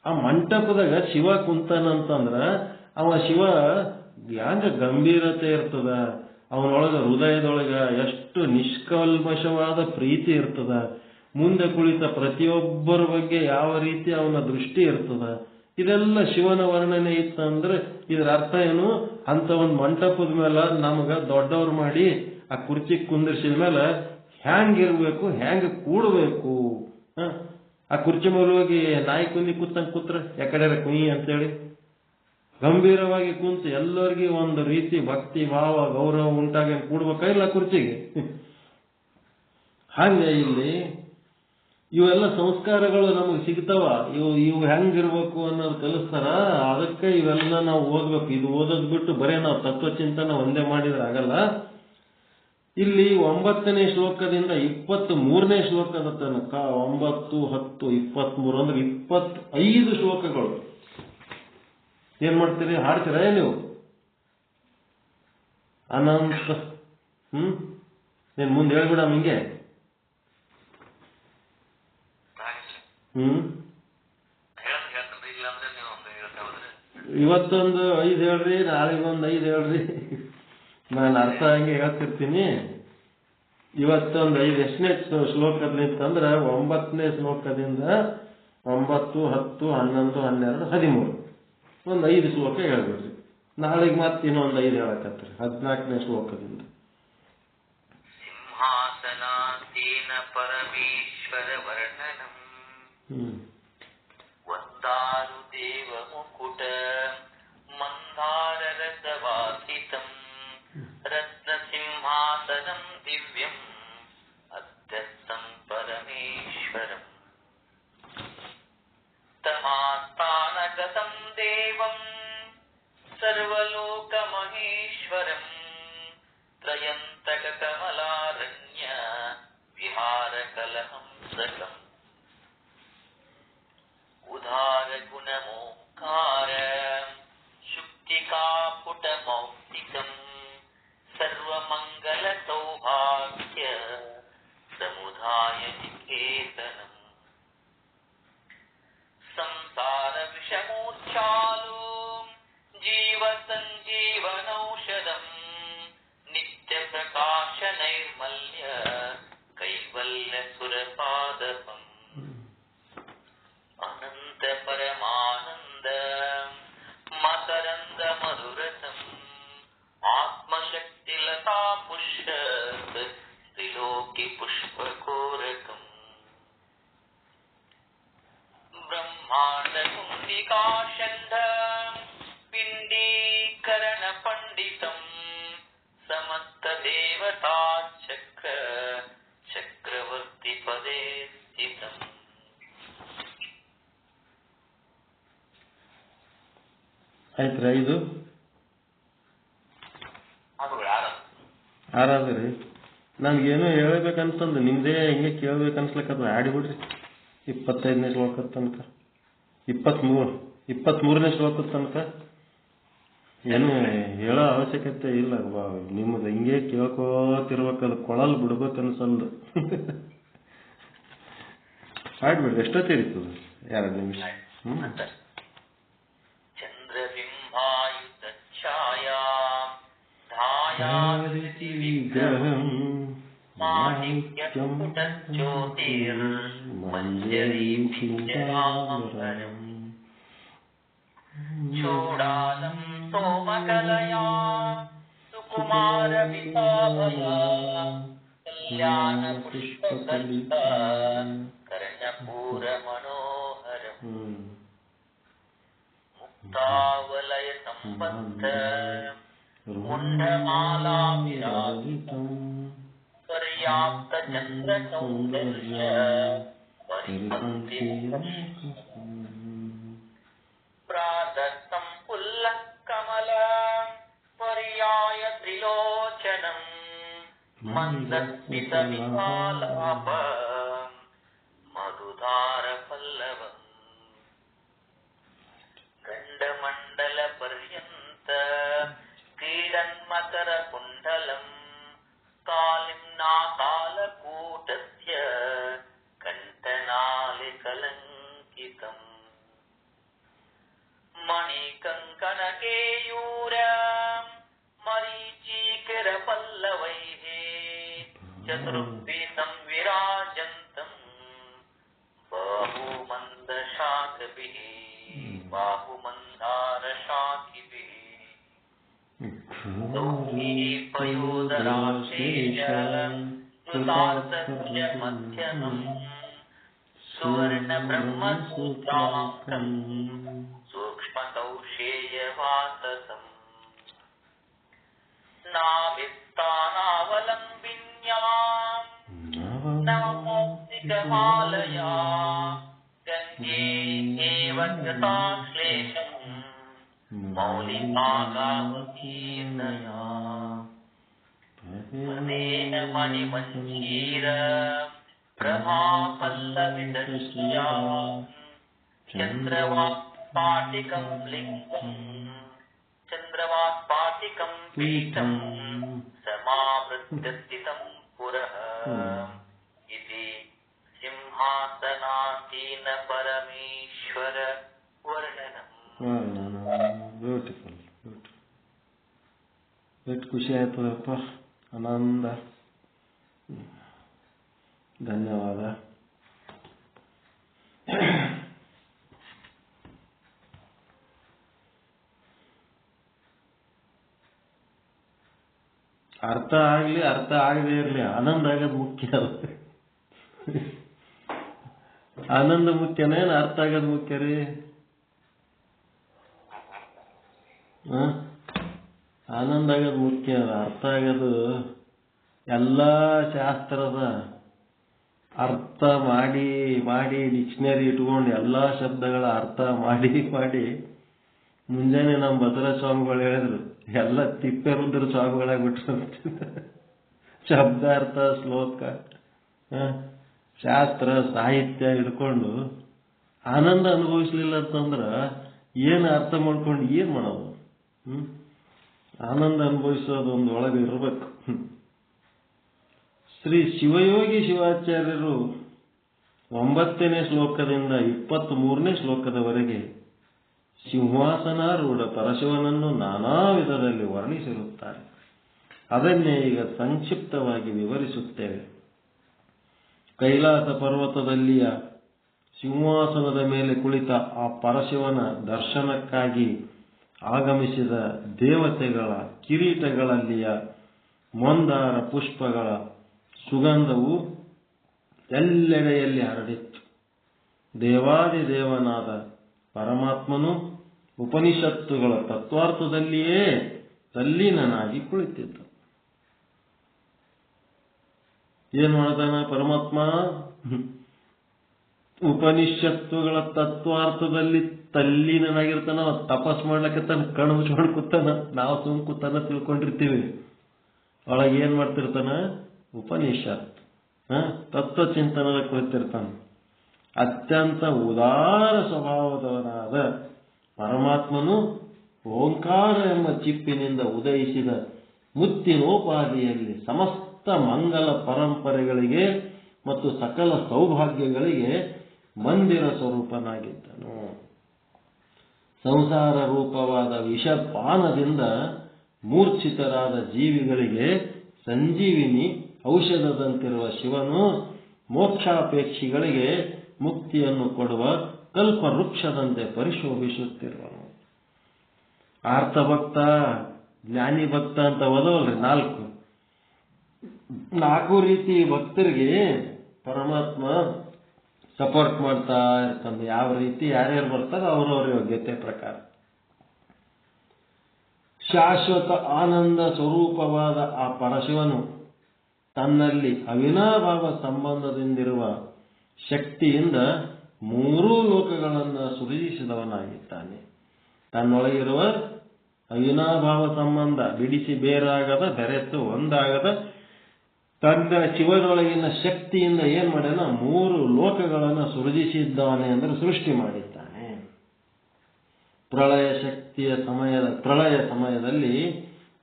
ಆ ಮಂಟಪದಾಗ ಶಿವ ಕುಂತನಂತಂದ್ರ ಅವ ಶಿವ ಹ್ಯಾಂಗ ಗಂಭೀರತೆ ಇರ್ತದ, ಅವನೊಳಗ ಹೃದಯದೊಳಗ ಎಷ್ಟು ನಿಷ್ಕಲ್ಮಶವಾದ ಪ್ರೀತಿ ಇರ್ತದ, ಮುಂದೆ ಕುಳಿತ ಪ್ರತಿಯೊಬ್ಬರ ಬಗ್ಗೆ ಯಾವ ರೀತಿ ಅವನ ದೃಷ್ಟಿ ಇರ್ತದ. ಇದೆಲ್ಲ ಶಿವನ ವರ್ಣನೆ ಇತ್ತಂದ್ರೆ ಇದರ ಅರ್ಥ ಏನು, ಅಂತ ಒಂದು ಮಂಟಪದ ಮೇಲೆ ನಮಗ ದೊಡ್ಡವ್ರು ಮಾಡಿ ಆ ಕುರ್ಚಿ ಕುಂದಿರ್ಸಿದ ಮೇಲೆ ಹ್ಯಾಂಗಿರ್ಬೇಕು, ಹ್ಯಾಂಗ ಕೂಡಬೇಕು. ಆ ಕುರ್ಚಿ ಮೇಲೆ ಹೋಗಿ ನಾಯಿ ಕುಂದಿ ಕೂತಂಗೆ ಕೂತ್ರ ಯಾಕಡೆ ಕುಯಿ ಅಂತೇಳಿ ಗಂಭೀರವಾಗಿ ಕುಂತು ಎಲ್ಲರಿಗೂ ಒಂದು ರೀತಿ ಭಕ್ತಿ ಭಾವ ಗೌರವ ಉಂಟಾಗಿ ಕೂಡ್ಬೇಕಾಗಿಲ್ಲ ಕುರ್ಚಿಗೆ. ಹಾಗೆ ಇಲ್ಲಿ ಇವೆಲ್ಲ ಸಂಸ್ಕಾರಗಳು ನಮಗೆ ಸಿಗ್ತಾವ. ಇವು ಹೆಂಗಿರ್ಬೇಕು ಅನ್ನೋದು ಕಲಿಸ್ತಾರ. ಅದಕ್ಕೆ ಇವೆಲ್ಲ ನಾವು ಓದ್ಬೇಕು. ಇದು ಓದೋದ್ ಬಿಟ್ಟು ಬರೇ ನಾವು ತತ್ವಚಿಂತನ ಒಂದೇ ಮಾಡಿದ್ರೆ ಆಗಲ್ಲ. ಇಲ್ಲಿ 9ನೇ ಶ್ಲೋಕದಿಂದ 23ನೇ ಶ್ಲೋಕದ ತನಕ 9, 10, 23 ಅಂದ್ರೆ 25 ಶ್ಲೋಕಗಳು. ಏನ್ ಮಾಡ್ತೀರಿ, ಹಾಡ್ತೀರ ನೀವು? ಅನಂತ ನೀನ್ ಮುಂದೆ ಹೇಳ್ಬಿಡ ಹಿಂಗೆ. ಇವತ್ತೊಂದು 5 ಹೇಳ್ರಿ, ನಾಳೆಗೊಂದು 5 ಹೇಳ್ರಿ. ನಾನು ಅರ್ಥ ಹಂಗೆ ಹೇಳ್ತಿರ್ತೀನಿ. ಇವತ್ತೊಂದು 5 ಎಷ್ಟನೇ ಶ್ಲೋಕದಿಂತಂದ್ರೆ 9ನೇ ಶ್ಲೋಕದಿಂದ 9, 10, 11, 12, 13 ಒಂದು 5 ಶ್ಲೋಕ ಹೇಳ್ಬಿಡ್ರಿ. ನಾಳೆಗೆ ಮತ್ತೆ ಇನ್ನೊಂದು 5 ಹೇಳಕತ್ರಿ 14ನೇ ಶ್ಲೋಕದಿಂದ. ಸಿಂಹಾಸನಾಸೀನ ಪರಮೇಶ್ವರ ವರ್ಣನಂ ವಂದಾರು ದೇವ ಮುಕುಟ ಮಂದಾರ ರಸವಾಸಿತಂ ರತ್ನ ಸಿಂಹಾಸನಂ ದಿವ್ಯಂ ಅತ್ಯಂತಂ ಪರಮೇಶ್ವರಂ ತಮಾಸ್ಥಾನಗತಂ ದೇವಂ ಸರ್ವಲೋಕ ಮಹೇಶ್ವರಂ ತ್ರಯಂತಕ ಕಮಲಾರಣ್ಯ ವಿಹಾರ ಕಲಹಂಸಕಂ ಬ್ರಹ್ಮಾಂಡ ಕುಂಡಿಕಾಶಂಧ ಪಿಂಡೀಕರಣ ಪಂಡಿತಂ ಸಮಸ್ತ ದೇವತಾ ಚಕ್ರ ಚಕ್ರವರ್ತಿ ಪದೇ ಸ್ಥಿತಂ. ಆಯ್ತ್ರಾ? ಇದು ಆರಾದ್ರಿ. ನನ್ಗೇನೋ ಹೇಳ್ಬೇಕನ್ಸಂದು ನಿಮ್ದೇ ಹಿಂಗೆ ಕೇಳ್ಬೇಕನ್ಸ್ಲಕ್ಕದ ಆಡಿಬಿಡ್ರಿ. 25ನೇ ಶ್ಲೋಕದ ತನಕ 23ನೇ ಶ್ಲೋಕದ ತನಕ ಏನು ಹೇಳೋ ಅವಶ್ಯಕತೆ ಇಲ್ಲ. ನಿಮ್ಮದು ಹಿಂಗೆ ಕೇಳ್ಕೋತಿರ್ಬೇಕದು, ಕೊಳಲ್ ಬಿಡ್ಬೇಕನ್ಸಲ್ದು. ಆಡ್ಬಿಡ್ರಿ, ಎಷ್ಟೊತ್ತಿರ್ತದೆ? 2 ನಿಮಿಷ. ಚಂದ್ರಬಿಂಬಾಯುತ ಛಾಯಾ ಧಾಯಾತಿ ವಿಗ್ರಹಂ ಮಾಣಿಕ್ಯಂ ಪುಟಜ್ಯೋತಿರ್ ಮಂಜರೀಂ ಪಿಂಜರಾಂಬರಂ ಚೂಡಾಲಂ ಸೋಮಕಲಯಾ ಸುಕುಮಾರ ವಿತಾಭಯಾ ಕಲ್ಯಾಣ ಪುಷ್ಪಕಲಿತ ಕರ್ಣಪೂರ ಮನೋಹರಂ ಮುಕ್ತಾವಲಯ ಸಂಬದ್ಧ ಮುಂಡಮಾಲಾ ವಿರಾಜಿತಂ ಪರ್ಯಾಪ್ತ ಚಂದ್ರ ಸೌಂದರ್ಯ ಪರಿಪಂಕ್ತಿ ಪ್ರಾದತ್ತಂ ಪುಲ್ಲಃ ಕಮಲ ಪರ್ಯಾಯ ತ್ರಿಲೋಚನಂ ಮಂದಸ್ಮಿತ ವಿಹಾಲಾಪ ಮಧುಧಾರ ಪಲ್ಲವಂ ಗಂಡಮಂಡಲ ಪರ್ಯಂತ ಕ್ರೀಡನ್ಮಕರ ಕುಂಡಲಂ ಕಾಲಿಂನಾ ಕಾಲಕೂಟಸ್ಯ ಕಂಠನಾಲಿ ಕಲಂಕಿತಂ ಮಣಿಕಂಕಣಕೇಯೂರ ಮರೀಚೀಕರ ಪಲ್ಲವೈಃ ಚತುರ್ಭೀತಂ ವಿರಾಜಂತಂ ಬಾಹುಮಂದಶಾಖಭಿಃ ಬಾಹುಮಂದಾರ ಶಾಖಿಭಿಃ ಪಯೋದರಾಶೇಷ ಕೃತಾರ್ಥಭುಜ ಮಧ್ಯಮಂ ಸುವರ್ಣ ಬ್ರಹ್ಮಸೂತ್ರಾಂಕಂ ಸೂಕ್ಷ್ಮ ಕೌಶೇಯ ವಾಸಸಂ ನಾಭಿಸ್ಥಾನಾವಲಂಬಿನ್ಯಾಂ ನವಮೌಕ್ತಿಕಮಾಲಯಾ ಗಂಗೆ ಏವ ಗತಾಶ್ಲೇಷಂ ಮೌಲಿಕಾಗಾವಕೀರ್ಣಯಾ ಪದೇನ ಮಣಿಮಂಜೀರ ಪ್ರಭಾಪಲ್ಲವಿದಶ್ಯಾ ಚಂದ್ರವಾತ್ಪಾಟಿಕಂ ಲಿಂಗಂ ಚಂದ್ರವಾತ್ಪಾಟಿಕಂ ಪೀಠಂ ಸಮಾವೃತ್ಯ ಸ್ಥಿತಂ ಪುರಃ ಇತಿ ಸಿಂಹಾಸನಾಸೀನ ಪರಮೇಶ್ವರ ವರ್ಣನಂ. ಬ್ಯೂಟಿಫುಲ್. ಎಷ್ಟು ಖುಷಿ ಆಯ್ತದಪ್ಪ, ಆನಂದ. ಧನ್ಯವಾದ. ಅರ್ಥ ಆಗ್ಲಿ ಅರ್ಥ ಆಗದೆ ಇರ್ಲಿ, ಆನಂದ ಆಗೋದು ಮುಖ್ಯ. ಆನಂದ ಮುಖ್ಯನೇನು ಅರ್ಥ ಆಗೋದು ಮುಖ್ಯ ರೀ? ಆನಂದ ಆಗೋದು ಮುಖ್ಯ. ಅರ್ಥ ಆಗೋದು ಎಲ್ಲ ಶಾಸ್ತ್ರದ ಅರ್ಥ ಮಾಡಿ ಮಾಡಿ ಡಿಕ್ಷನರಿ ಇಟ್ಕೊಂಡು ಎಲ್ಲ ಶಬ್ದಗಳ ಅರ್ಥ ಮಾಡಿ ಮಾಡಿ ಮುಂಜಾನೆ ನಮ್ಮ ಬಸವರಾಜ ಸ್ವಾಮಿಗಳು ಹೇಳಿದ್ರು ಎಲ್ಲ ತಿಪ್ಪೆರುದ್ರ ಸ್ವಾಮಿಗಳಾಗ್ಬಿಟ್ರು. ಶಬ್ದಾರ್ಥ, ಶ್ಲೋಕ, ಶಾಸ್ತ್ರ, ಸಾಹಿತ್ಯ ಹಿಡ್ಕೊಂಡು ಆನಂದ ಅನುಭವಿಸ್ಲಿಲ್ಲ ಅಂತಂದ್ರೆ ಏನು ಅರ್ಥ ಮಾಡ್ಕೊಂಡು ಏನು ಮಾಡೋದು? ಆನಂದ ಅನುಭವಿಸೋದು ಒಂದು ಒಳಗೆ ಇರಬೇಕು. ಶ್ರೀ ಶಿವಯೋಗಿ ಶಿವಾಚಾರ್ಯರು 9ನೇ ಶ್ಲೋಕದಿಂದ 23ನೇ ಶ್ಲೋಕದವರೆಗೆ ಸಿಂಹಾಸನಾರೂಢ ಪರಶಿವನನ್ನು ನಾನಾ ವಿಧದಲ್ಲಿ ವರ್ಣಿಸಿರುತ್ತಾರೆ. ಅದನ್ನೇ ಈಗ ಸಂಕ್ಷಿಪ್ತವಾಗಿ ವಿವರಿಸುತ್ತೇವೆ. ಕೈಲಾಸ ಪರ್ವತದಲ್ಲಿಯ ಸಿಂಹಾಸನದ ಮೇಲೆ ಕುಳಿತ ಆ ಪರಶಿವನ ದರ್ಶನಕ್ಕಾಗಿ ಆಗಮಿಸಿದ ದೇವತೆಗಳ ಕಿರೀಟಗಳಲ್ಲಿಯ ಮಂದಾರ ಪುಷ್ಪಗಳ ಸುಗಂಧವು ಎಲ್ಲೆಡೆಯಲ್ಲಿ ಹರಡಿತ್ತು. ದೇವಾದಿದೇವನಾದ ಪರಮಾತ್ಮನು ಉಪನಿಷತ್ತುಗಳ ತತ್ವಾರ್ಥದಲ್ಲಿಯೇ ತಲ್ಲೀನನಾಗಿ ಕುಳಿತಿದ್ದ. ಏನ್ ಮಾಡ್ತಾನ ಪರಮಾತ್ಮ? ಉಪನಿಷತ್ತುಗಳ ತತ್ವಾರ್ಥದಲ್ಲಿ ತಲ್ಲೀನನಾಗಿರ್ತಾನ. ತಪಸ್ ಮಾಡ್ಲಿಕ್ಕೆ ಕಣ್ಣು ಮುಚ್ಕೊಂಡು ಕೂತಾನ. ನಾವು ಸುಮ್ ಕೂತಾನ ತಿಳ್ಕೊಂಡಿರ್ತೀವಿ. ಒಳಗೆ ಏನ್ ಮಾಡ್ತಿರ್ತಾನ? ಉಪನಿಷತ್ ತತ್ವಚಿಂತನದ ಕುಳಿತಿರ್ತಾನ. ಅತ್ಯಂತ ಉದಾರ ಸ್ವಭಾವದವನಾದ ಪರಮಾತ್ಮನು ಓಂಕಾರ ಎಂಬ ಚಿಪ್ಪಿನಿಂದ ಉದಯಿಸಿದ ಮುತ್ತಿನೋಪಾದಿಯಲ್ಲಿ ಸಮಸ್ತ ಮಂಗಲ ಪರಂಪರೆಗಳಿಗೆ ಮತ್ತು ಸಕಲ ಸೌಭಾಗ್ಯಗಳಿಗೆ ಮಂದಿರ ಸ್ವರೂಪನಾಗಿದ್ದನು. ಸಂಸಾರ ರೂಪವಾದ ವಿಷಪಾನದಿಂದ ಮೂರ್ಛಿತರಾದ ಜೀವಿಗಳಿಗೆ ಸಂಜೀವಿನಿ ಔಷಧದಂತಿರುವ ಶಿವನು ಮೋಕ್ಷಾಪೇಕ್ಷಿಗಳಿಗೆ ಮುಕ್ತಿಯನ್ನು ಕೊಡುವ ಕಲ್ಪವೃಕ್ಷದಂತೆ ಪರಿಶೋಭಿಸುತ್ತಿರುವನು. ಆರ್ತಭಕ್ತ, ಜ್ಞಾನಿ ಭಕ್ತ ಅಂತ ಓದವಲ್ರಿ ನಾಲ್ಕು ರೀತಿ ಭಕ್ತರಿಗೆ ಪರಮಾತ್ಮ ಸಪೋರ್ಟ್ ಮಾಡ್ತಾ ಇರ್ತಾನೆ. ಯಾವ ರೀತಿ ಯಾರ್ಯಾರು ಬರ್ತಾರೋ ಅವರವರ ಯೋಗ್ಯತೆ ಪ್ರಕಾರ. ಶಾಶ್ವತ ಆನಂದ ಸ್ವರೂಪವಾದ ಆ ಪರಶಿವನು ತನ್ನಲ್ಲಿ ಅವಿನಾಭಾವ ಸಂಬಂಧದಿಂದಿರುವ ಶಕ್ತಿಯಿಂದ ಮೂರೂ ಲೋಕಗಳನ್ನು ಸೃಜಿಸಿದವನಾಗಿದ್ದಾನೆ. ತನ್ನೊಳಗಿರುವ ಅವಿನಾಭಾವ ಸಂಬಂಧ ಬಿಡಿಸಿ ಬೇರಾಗದ, ಬೆರೆತು ಒಂದಾಗದ ತನ್ನ ಶಿವನೊಳಗಿನ ಶಕ್ತಿಯಿಂದ ಏನ್ ಮಾಡ್ಯಾನ? ಮೂರು ಲೋಕಗಳನ್ನು ಸೃಜಿಸಿದ್ದಾನೆ ಅಂದರೆ ಸೃಷ್ಟಿ ಮಾಡಿದ್ದಾನೆ. ಪ್ರಳಯ ಸಮಯದಲ್ಲಿ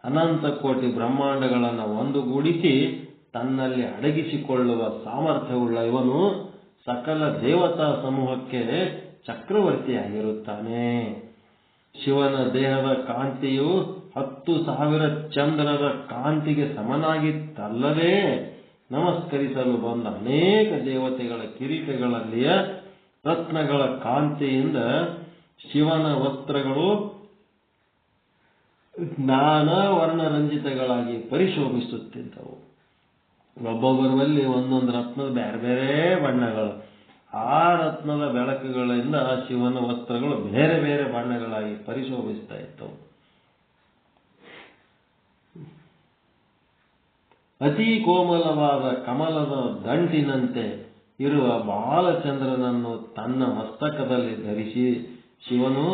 ಅನಂತ ಕೋಟಿ ಬ್ರಹ್ಮಾಂಡಗಳನ್ನು ಒಂದುಗೂಡಿಸಿ ತನ್ನಲ್ಲಿ ಅಡಗಿಸಿಕೊಳ್ಳುವ ಸಾಮರ್ಥ್ಯವುಳ್ಳ ಇವನು ಸಕಲ ದೇವತಾ ಸಮೂಹಕ್ಕೆ ಚಕ್ರವರ್ತಿಯಾಗಿರುತ್ತಾನೆ. ಶಿವನ ದೇಹದ ಕಾಂತಿಯು 10,000 ಚಂದ್ರರ ಕಾಂತಿಗೆ ಸಮನಾಗಿತ್ತಲ್ಲದೆ ನಮಸ್ಕರಿಸಲು ಬಂದ ಅನೇಕ ದೇವತೆಗಳ ಕಿರೀಟಗಳಲ್ಲಿಯ ರತ್ನಗಳ ಕಾಂತಿಯಿಂದ ಶಿವನ ವಸ್ತ್ರಗಳು ನಾನಾ ವರ್ಣರಂಜಿತಗಳಾಗಿ ಪರಿಶೋಭಿಸುತ್ತಿದ್ದವು. ಒಬ್ಬೊಬ್ಬರಲ್ಲಿ ಒಂದೊಂದು ರತ್ನದ ಬೇರೆ ಬೇರೆ ಬಣ್ಣಗಳು. ಆ ರತ್ನದ ಬೆಳಕುಗಳಿಂದ ಶಿವನ ವಸ್ತ್ರಗಳು ಬೇರೆ ಬೇರೆ ಬಣ್ಣಗಳಾಗಿ ಪರಿಶೋಭಿಸ್ತಾ ಇದ್ದವು. ಅತಿ ಕೋಮಲವಾದ ಕಮಲದ ದಂಟಿನಂತೆ ಇರುವ ಬಾಲಚಂದ್ರನನ್ನು ತನ್ನ ಮಸ್ತಕದಲ್ಲಿ ಧರಿಸಿ ಶಿವನು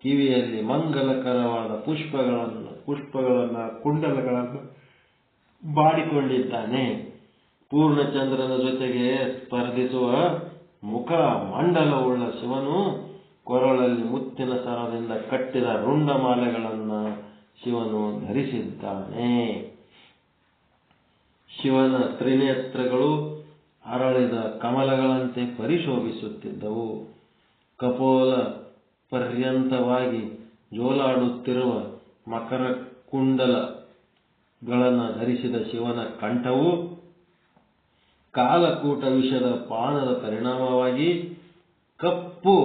ಕಿವಿಯಲ್ಲಿ ಮಂಗಲಕರವಾದ ಪುಷ್ಪಗಳನ್ನ ಕುಂಡಲಗಳನ್ನು ಬಾಡಿಕೊಂಡಿದ್ದಾನೆ. ಪೂರ್ಣಚಂದ್ರನ ಜೊತೆಗೆ ಸ್ಪರ್ಧಿಸುವ ಮುಖ ಮಂಡಲವುಳ್ಳ ಶಿವನು ಕೊರಳಲ್ಲಿ ಮುತ್ತಿನ ಸರದಿಂದ ಕಟ್ಟಿದ ರುಂಡಮಾಲೆಗಳನ್ನು ಶಿವನು ಧರಿಸಿದ್ದಾನೆ. ಶಿವನ ತ್ರಿನೇತ್ರಗಳು ಅರಳಿದ ಕಮಲಗಳಂತೆ ಪರಿಶೋಭಿಸುತ್ತಿದ್ದವು. ಕಪೋಲ ಪರ್ಯಂತವಾಗಿ ಜೋಲಾಡುತ್ತಿರುವ ಮಕರ ಕುಂಡಲಗಳನ್ನು ಧರಿಸಿದ ಶಿವನ ಕಂಠವು ಕಾಲಕೂಟ ವಿಷದ ಪಾನದ ಪರಿಣಾಮವಾಗಿ ಕಪ್ಪು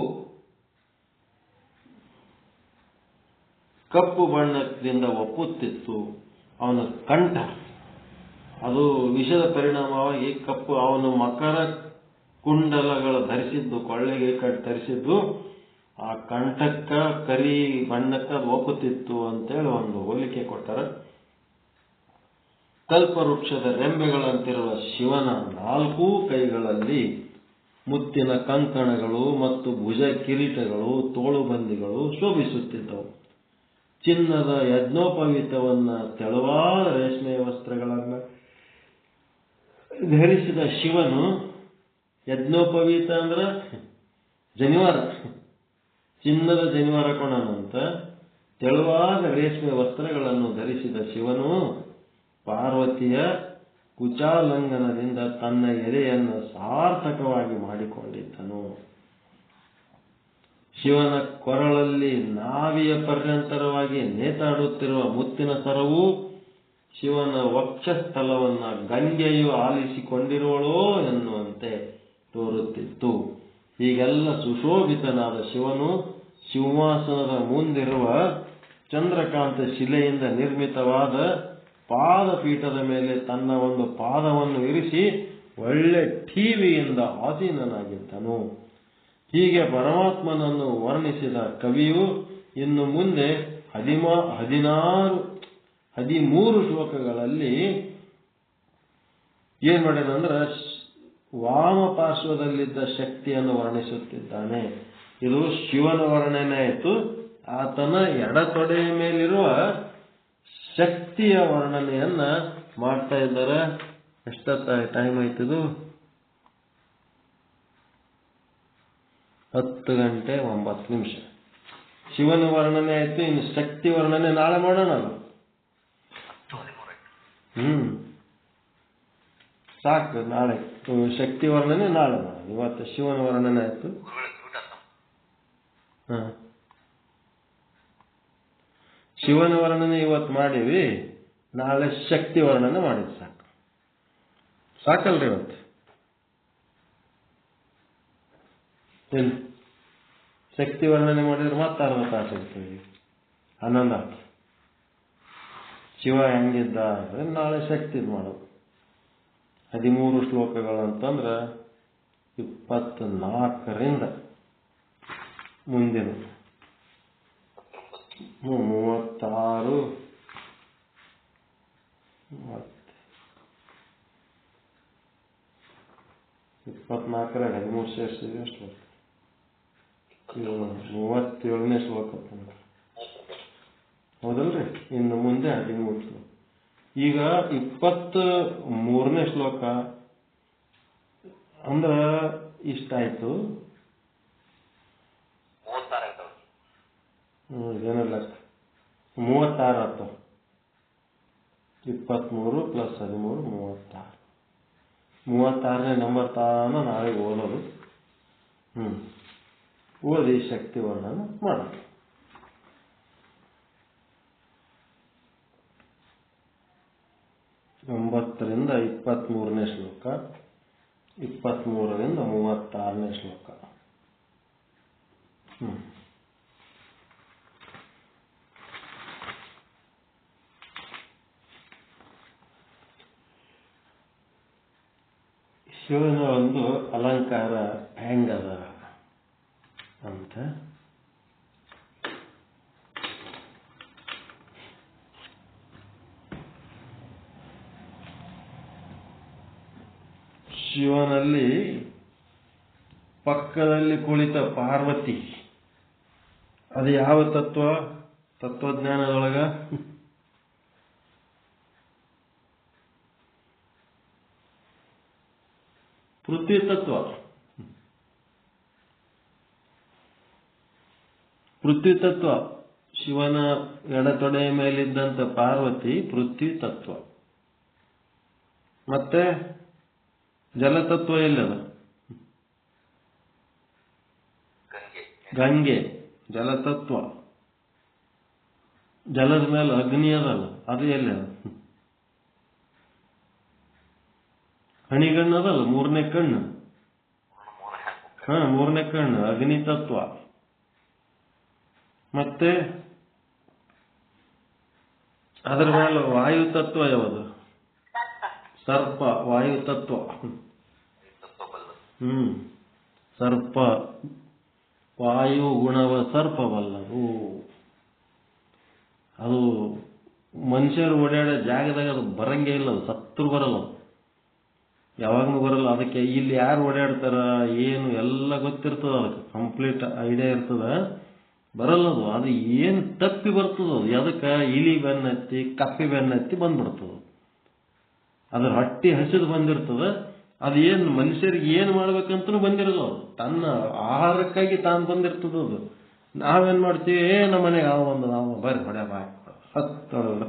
ಬಣ್ಣದಿಂದ ಒಪ್ಪುತ್ತಿತ್ತು. ಅವನ ಕಂಠ ಅದು ವಿಷದ ಪರಿಣಾಮವಾಗಿ ಕಪ್ಪು. ಅವನು ಮಕರ ಕುಂಡಲಗಳು ಧರಿಸಿದ್ದು, ಕೊಳ್ಳೆಗೆ ಧರಿಸಿದ್ದು ಆ ಕಂಠಕ್ಕ ಕರಿ ಬಣ್ಣಕ್ಕ ಒಪ್ಪುತ್ತಿತ್ತು ಅಂತೇಳಿ ಒಂದು ಹೋಲಿಕೆ ಕೊಟ್ಟರೆ. ಕಲ್ಪವೃಕ್ಷದ ರೆಂಬೆಗಳಂತಿರುವ ಶಿವನ 4 ಕೈಗಳಲ್ಲಿ ಮುತ್ತಿನ ಕಂಕಣಗಳು ಮತ್ತು ಭುಜ ಕಿರೀಟಗಳು, ತೋಳುಬಂದಿಗಳು ಶೋಭಿಸುತ್ತಿದ್ದವು. ಚಿನ್ನದ ಯಜ್ಞೋಪವೀತವನ್ನ ತೆಳುವಾದ ರೇಷ್ಮೆಯ ವಸ್ತ್ರಗಳನ್ನು ಧರಿಸಿದ ಶಿವನು, ಯಜ್ಞೋಪವೀತ ಅಂದ್ರೆ ಜನಿವಾರ, ಚಿನ್ನದ ಜನಿವಾರ ಕೊಂಡನಂತ ತೆಳುವಾದ ರೇಷ್ಮೆ ವಸ್ತ್ರಗಳನ್ನು ಧರಿಸಿದ ಶಿವನು ಪಾರ್ವತಿಯ ಕುಚಾಲಂಘನದಿಂದ ತನ್ನ ಎದೆಯನ್ನು ಸಾರ್ಥಕವಾಗಿ ಮಾಡಿಕೊಂಡಿದ್ದನು. ಶಿವನ ಕೊರಳಲ್ಲಿ ನಾವಿಯ ಪರ್ಯಂತರವಾಗಿ ನೇತಾಡುತ್ತಿರುವ ಮುತ್ತಿನ ಸರವು ಶಿವನ ವಕ್ಷಸ್ಥಲವನ್ನ ಗಂಗೆಯು ಆಲಿಸಿಕೊಂಡಿರುವಳೋ ಎನ್ನುವಂತೆ ತೋರುತ್ತಿತ್ತು. ಹೀಗೆಲ್ಲ ಸುಶೋಭಿತನಾದ ಶಿವನು ಸಿಂಹಾಸನದ ಮುಂದಿರುವ ಚಂದ್ರಕಾಂತ ಶಿಲೆಯಿಂದ ನಿರ್ಮಿತವಾದ ಪಾದಪೀಠದ ಮೇಲೆ ತನ್ನ ಒಂದು ಪಾದವನ್ನು ಇರಿಸಿ ಒಳ್ಳೆ ಠೀವಿಯಿಂದ ಆಸೀನನಾಗಿದ್ದನು. ಹೀಗೆ ಪರಮಾತ್ಮನನ್ನು ವರ್ಣಿಸಿದ ಕವಿಯು ಇನ್ನು ಮುಂದೆ 13 ಶ್ಲೋಕಗಳಲ್ಲಿ ಏನ್ ಮಾಡಿದಂದ್ರೆ ವಾಮ ಪಾರ್ಶ್ವದಲ್ಲಿದ್ದ ಶಕ್ತಿಯನ್ನು ವರ್ಣಿಸುತ್ತಿದ್ದಾನೆ. ಇದು ಶಿವನ ವರ್ಣನೆ ಆಯಿತು. ಆತನ ಎಡತೊಡೆಯ ಮೇಲಿರುವ ಶಕ್ತಿಯ ವರ್ಣನೆಯನ್ನ ಮಾಡ್ತಾ ಇದ್ದಾರೆ. ಎಷ್ಟೊತ್ತ ಟೈಮ್ ಆಯ್ತದು? 10:09. ಶಿವನ ವರ್ಣನೆ ಆಯ್ತು. ಇನ್ನು ಶಕ್ತಿ ವರ್ಣನೆ ನಾಳೆ ಮಾಡೋಣಲ್ಲ. ಸಾಕು, ನಾಳೆ ಶಕ್ತಿ ವರ್ಣನೆ ನಾಳೆ ಮಾಡೋಣ. ಇವತ್ತು ಶಿವನ ವರ್ಣನೆ ಆಯ್ತು. ಶಿವನ ವರ್ಣನೆ ಇವತ್ತು ಮಾಡೀವಿ, ನಾಳೆ ಶಕ್ತಿ ವರ್ಣನೆ ಮಾಡಿದ್ ಸಾಕು. ಸಾಕಲ್ರಿ ಇವತ್ತು? ಏನು ಶಕ್ತಿ ವರ್ಣನೆ ಮಾಡಿದ್ರೆ ಮತ್ತೆ 60 ತಾಸು ಇರ್ತೀವಿ. 11 ಆಯ್ತು. ಶಿವ ಹೆಂಗಿದ್ದ ಅಂದ್ರೆ ನಾಳೆ ಶಕ್ತಿ ಮಾಡೋದು. 13 ಶ್ಲೋಕಗಳು ಅಂತಂದ್ರೆ 24ರಿಂದ ಮುಂದಿನ 36 24 13 ಸೇರಿಸಿದ್ರೆ ಶ್ಲೋಕ 37ನೇ ಶ್ಲೋಕ ಹೌದಲ್ರಿ? ಇನ್ನು ಮುಂದೆ 13 ಶ್ಲೋಕ. ಈಗ 23ನೇ ಶ್ಲೋಕ ಅಂದ್ರ ಇಷ್ಟಾಯ್ತು. ಏನಲ್ಲ 36 ಆಯ್ತು. 23 + 13 36ನೇ ನಂಬರ್ ತಾನ ನಾಳೆ ಓದೋದು. ಓದಿ ಶಕ್ತಿ ವರ್ಣನ ಮಾಡೋದು. ರಿಂದ 23ನೇ ಶ್ಲೋಕ, 23ರಿಂದ 36ನೇ ಶ್ಲೋಕ. ಶಿವನ ಒಂದು ಅಲಂಕಾರ ಹೆಂಗದ ಅಂತ ಶಿವನಲ್ಲಿ ಪಕ್ಕದಲ್ಲಿ ಕುಳಿತ ಪಾರ್ವತಿ, ಅದು ಯಾವ ತತ್ವಜ್ಞಾನದೊಳಗ? ಪೃಥ್ವಿ ತತ್ವ. ಪೃಥ್ವಿ ತತ್ವ. ಶಿವನ ಎಡತೊಡೆಯ ಮೇಲಿದ್ದಂತ ಪಾರ್ವತಿ ಪೃಥ್ವಿ ತತ್ವ. ಮತ್ತೆ ಜಲತತ್ವ ಎಲ್ಲದ? ಗಂಗೆ ಜಲತತ್ವ. ಜಲದ ಮೇಲೆ ಅಗ್ನಿ ಅದಲ್ಲ, ಅದು ಎಲ್ಲದ? ಹಣಿಗಣ್ಣು ಅದಲ್ಲ, 3ನೇ ಕಣ್ಣು. 3ನೇ ಕಣ್ಣು ಅಗ್ನಿ ತತ್ವ. ಮತ್ತೆ ಅದರ ಮೇಲೆ ವಾಯು ತತ್ವ ಯಾವುದು? ಸರ್ಪ, ವಾಯು ತತ್ವ. ಸರ್ಪ, ವಾಯು ಗುಣವ ಸರ್ಪವಲ್ಲದು. ಅದು ಮನುಷ್ಯರು ಓಡಾಡೋ ಜಾಗದಾಗ ಅದು ಬರಂಗೇ ಇಲ್ಲ. ಅದು ಸತ್ರು ಬರಲ್ಲ, ಯಾವಾಗಲೂ ಬರಲ್ಲ. ಅದಕ್ಕೆ ಇಲ್ಲಿ ಯಾರು ಓಡಾಡ್ತಾರ ಏನು ಎಲ್ಲ ಗೊತ್ತಿರ್ತದ, ಅದಕ್ಕೆ ಕಂಪ್ಲೀಟ್ ಐಡಿಯಾ ಇರ್ತದ. ಬರಲ್ಲದು. ಅದು ಏನು ತಪ್ಪಿ ಬರ್ತದ, ಅದು ಅದಕ್ಕೆ ಇಲಿ ಬೆನ್ನತ್ತಿ ಕಪ್ಪಿ ಬೆನ್ನತ್ತಿ ಬಂದ್ಬಿಡ್ತದ. ಅದ್ರ ಹೊಟ್ಟಿ ಹಸಿದು ಬಂದಿರ್ತದ. ಅದು ಏನು ಮನುಷ್ಯರಿಗೆ ಏನು ಮಾಡ್ಬೇಕಂತೂ ಬಂದಿರಲ್ಲ. ಅದು ತನ್ನ ಆಹಾರಕ್ಕಾಗಿ ತಾನು ಬಂದಿರ್ತದ. ಅದು ನಾವೇನ್ ಮಾಡ್ತೀವಿ, ನಮ್ಮ ಮನೆಗೆ ನಾವು ಬರ್ರಿ ಹೊಡೆ ಬಾ ಹತ್ತೋದು.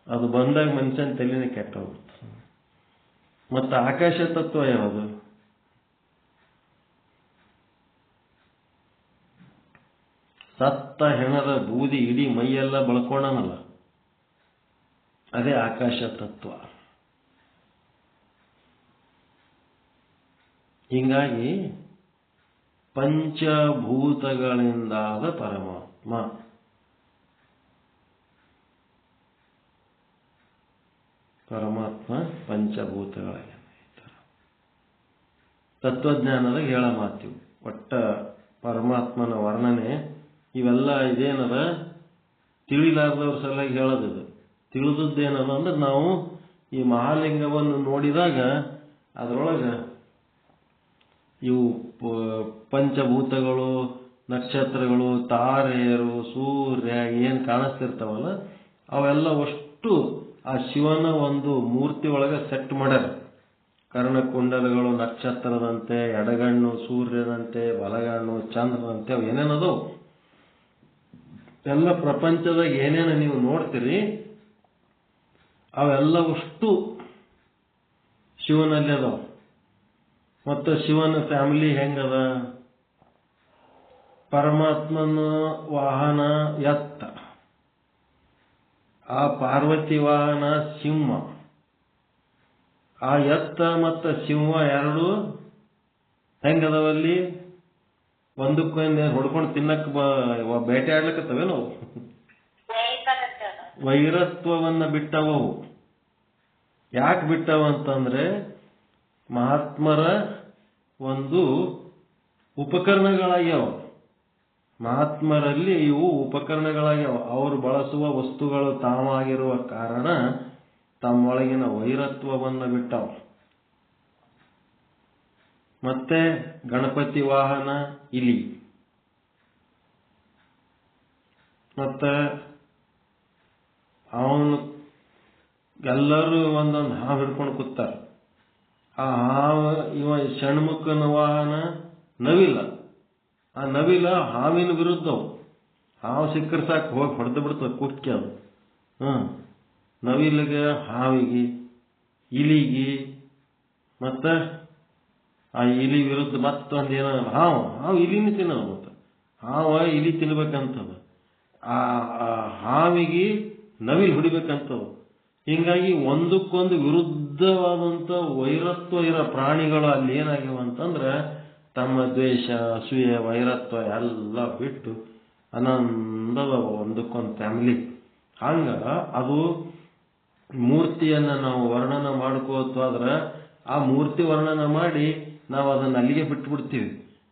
ಅದು ಬಂದಾಗ ಮನುಷ್ಯನ ತಲೆನೇ ಕೆಟ್ಟ ಹೋಗ್ಬಿಡ್ತು. ಮತ್ತು ಆಕಾಶ ತತ್ವ ಯಾವುದು? ಸತ್ತ ಹೆಣದ ಬೂದಿ ಇಡೀ ಮೈಯೆಲ್ಲ ಬಳಕೋಣನಲ್ಲ, ಅದೇ ಆಕಾಶ ತತ್ವ. ಹೀಗಾಗಿ ಪಂಚಭೂತಗಳಿಂದಾದ ಪರಮಾತ್ಮ. ಪಂಚಭೂತಗಳ ತತ್ವಜ್ಞಾನದಾಗ ಹೇಳ ಮಾತೀವಿ. ಒಟ್ಟ ಪರಮಾತ್ಮನ ವರ್ಣನೆ ಇವೆಲ್ಲ ಇದೇನದ ತಿಳಿಲಾರ್ದವ್ರ ಸಲುವಾಗಿ ಹೇಳೋದಿದು. ತಿಳಿದದ್ದೇನದ ಅಂದ್ರೆ ನಾವು ಈ ಮಹಾಲಿಂಗವನ್ನು ನೋಡಿದಾಗ ಅದರೊಳಗೆ ಇವು ಪಂಚಭೂತಗಳು, ನಕ್ಷತ್ರಗಳು, ತಾರೆಯರು, ಸೂರ್ಯ ಏನು ಕಾಣಿಸ್ತಿರ್ತಾವಲ್ಲ ಅವೆಲ್ಲ ಅಷ್ಟು ಆ ಶಿವನ ಒಂದು ಮೂರ್ತಿ ಒಳಗೆ ಸೆಟ್ ಮಾಡ್ಯಾರ. ಕರ್ಣಕುಂಡಲಗಳು ನಕ್ಷತ್ರದಂತೆ, ಎಡಗಣ್ಣು ಸೂರ್ಯನಂತೆ, ಬಲಗಣ್ಣು ಚಂದ್ರನಂತೆ, ಅವು ಏನೇನದವು ಎಲ್ಲ ಪ್ರಪಂಚದಾಗ ಏನೇನು ನೀವು ನೋಡ್ತೀರಿ ಅವೆಲ್ಲವಷ್ಟು ಶಿವನಲ್ಲಿ ಅದಾವ. ಮತ್ತು ಶಿವನ ಫ್ಯಾಮಿಲಿ ಹೆಂಗದ? ಪರಮಾತ್ಮನ ವಾಹನ ಎತ್ತ, ಆ ಪಾರ್ವತಿ ವಾಹನ ಸಿಂಹ. ಆ ಎತ್ತ ಮತ್ತು ಸಿಂಹ ಎರಡು ಹೆಂಗದವಲ್ಲಿ ಒಂದಕ್ಕೊಂದು ಹೊಡ್ಕೊಂಡು ತಿನ್ನಕ್ ಬೇಟೆ ಆಡ್ಲಿಕ್ಕತ್ತವೆ. ನಾವು ವೈರತ್ವವನ್ನ ಬಿಟ್ಟವವು. ಯಾಕೆ ಬಿಟ್ಟವ ಅಂತಂದ್ರೆ ಮಹಾತ್ಮರ ಒಂದು ಉಪಕರಣಗಳಾಗ್ಯಾವ. ಮಹಾತ್ಮರಲ್ಲಿ ಇವು ಉಪಕರಣಗಳಾಗ್ಯಾವ. ಅವರು ಬಳಸುವ ವಸ್ತುಗಳು ತಾವಾಗಿರುವ ಕಾರಣ ತಮ್ಮೊಳಗಿನ ವೈರತ್ವವನ್ನು ಬಿಟ್ಟವ. ಮತ್ತೆ ಗಣಪತಿ ವಾಹನ ಇಲಿ. ಮತ್ತೆ ಅವನು ಎಲ್ಲರೂ ಒಂದೊಂದು ಹಾವು ಹಿಡ್ಕೊಂಡು ಕೂತಾರೆ. ಆ ಹಾವು ಇವ ಷಣ್ಮುಖನ ವಾಹನ ನವಿಲ. ಆ ನವಿಲ ಹಾವಿನ ವಿರುದ್ಧವು. ಹಾವು ಸಿಕ್ಕರೆ ಸಾಕು ಹೋಗಿ ಹೊಡೆದು ಬಿಡ್ತದೆ ಕುಕ್ಕಿ ಅದು. ನವಿಲಿಗೆ, ಹಾವಿಗೆ, ಇಲಿಗೆ, ಮತ್ತೆ ಆ ಇಲಿ ವಿರುದ್ಧ ಮತ್ತೊಂದು ಏನೋ ಹಾವು ಇಲಿನ ತಿನ್ನೋದು. ಮತ್ತೆ ಹಾವ ಇಲಿ ತಿನ್ಬೇಕಂತದ, ಆ ಹಾವಿಗೆ ನವಿಲ್ ಹೊಡಿಬೇಕಂತವು. ಹಿಂಗಾಗಿ ಒಂದಕ್ಕೊಂದು ವಿರುದ್ಧವಾದಂಥ ವೈರತ್ವ ಇರೋ ಪ್ರಾಣಿಗಳು ಅಲ್ಲಿ ಏನಾಗ್ಯಾವ ಅಂತಂದ್ರೆ ತಮ್ಮ ದ್ವೇಷ, ಅಸೂಯೆ, ವೈರತ್ವ ಎಲ್ಲ ಬಿಟ್ಟು ಆನಂದದ ಒಂದಕ್ಕೊಂದು ಫ್ಯಾಮಿಲಿ. ಹಂಗ ಅದು ಮೂರ್ತಿಯನ್ನು ನಾವು ವರ್ಣನ ಮಾಡ್ಕೋತಾದ್ರೆ ಆ ಮೂರ್ತಿ ವರ್ಣನ ಮಾಡಿ ನಾವು ಅದನ್ನು ಅಲ್ಲಿಗೆ ಬಿಟ್ಬಿಡ್ತೀವಿ.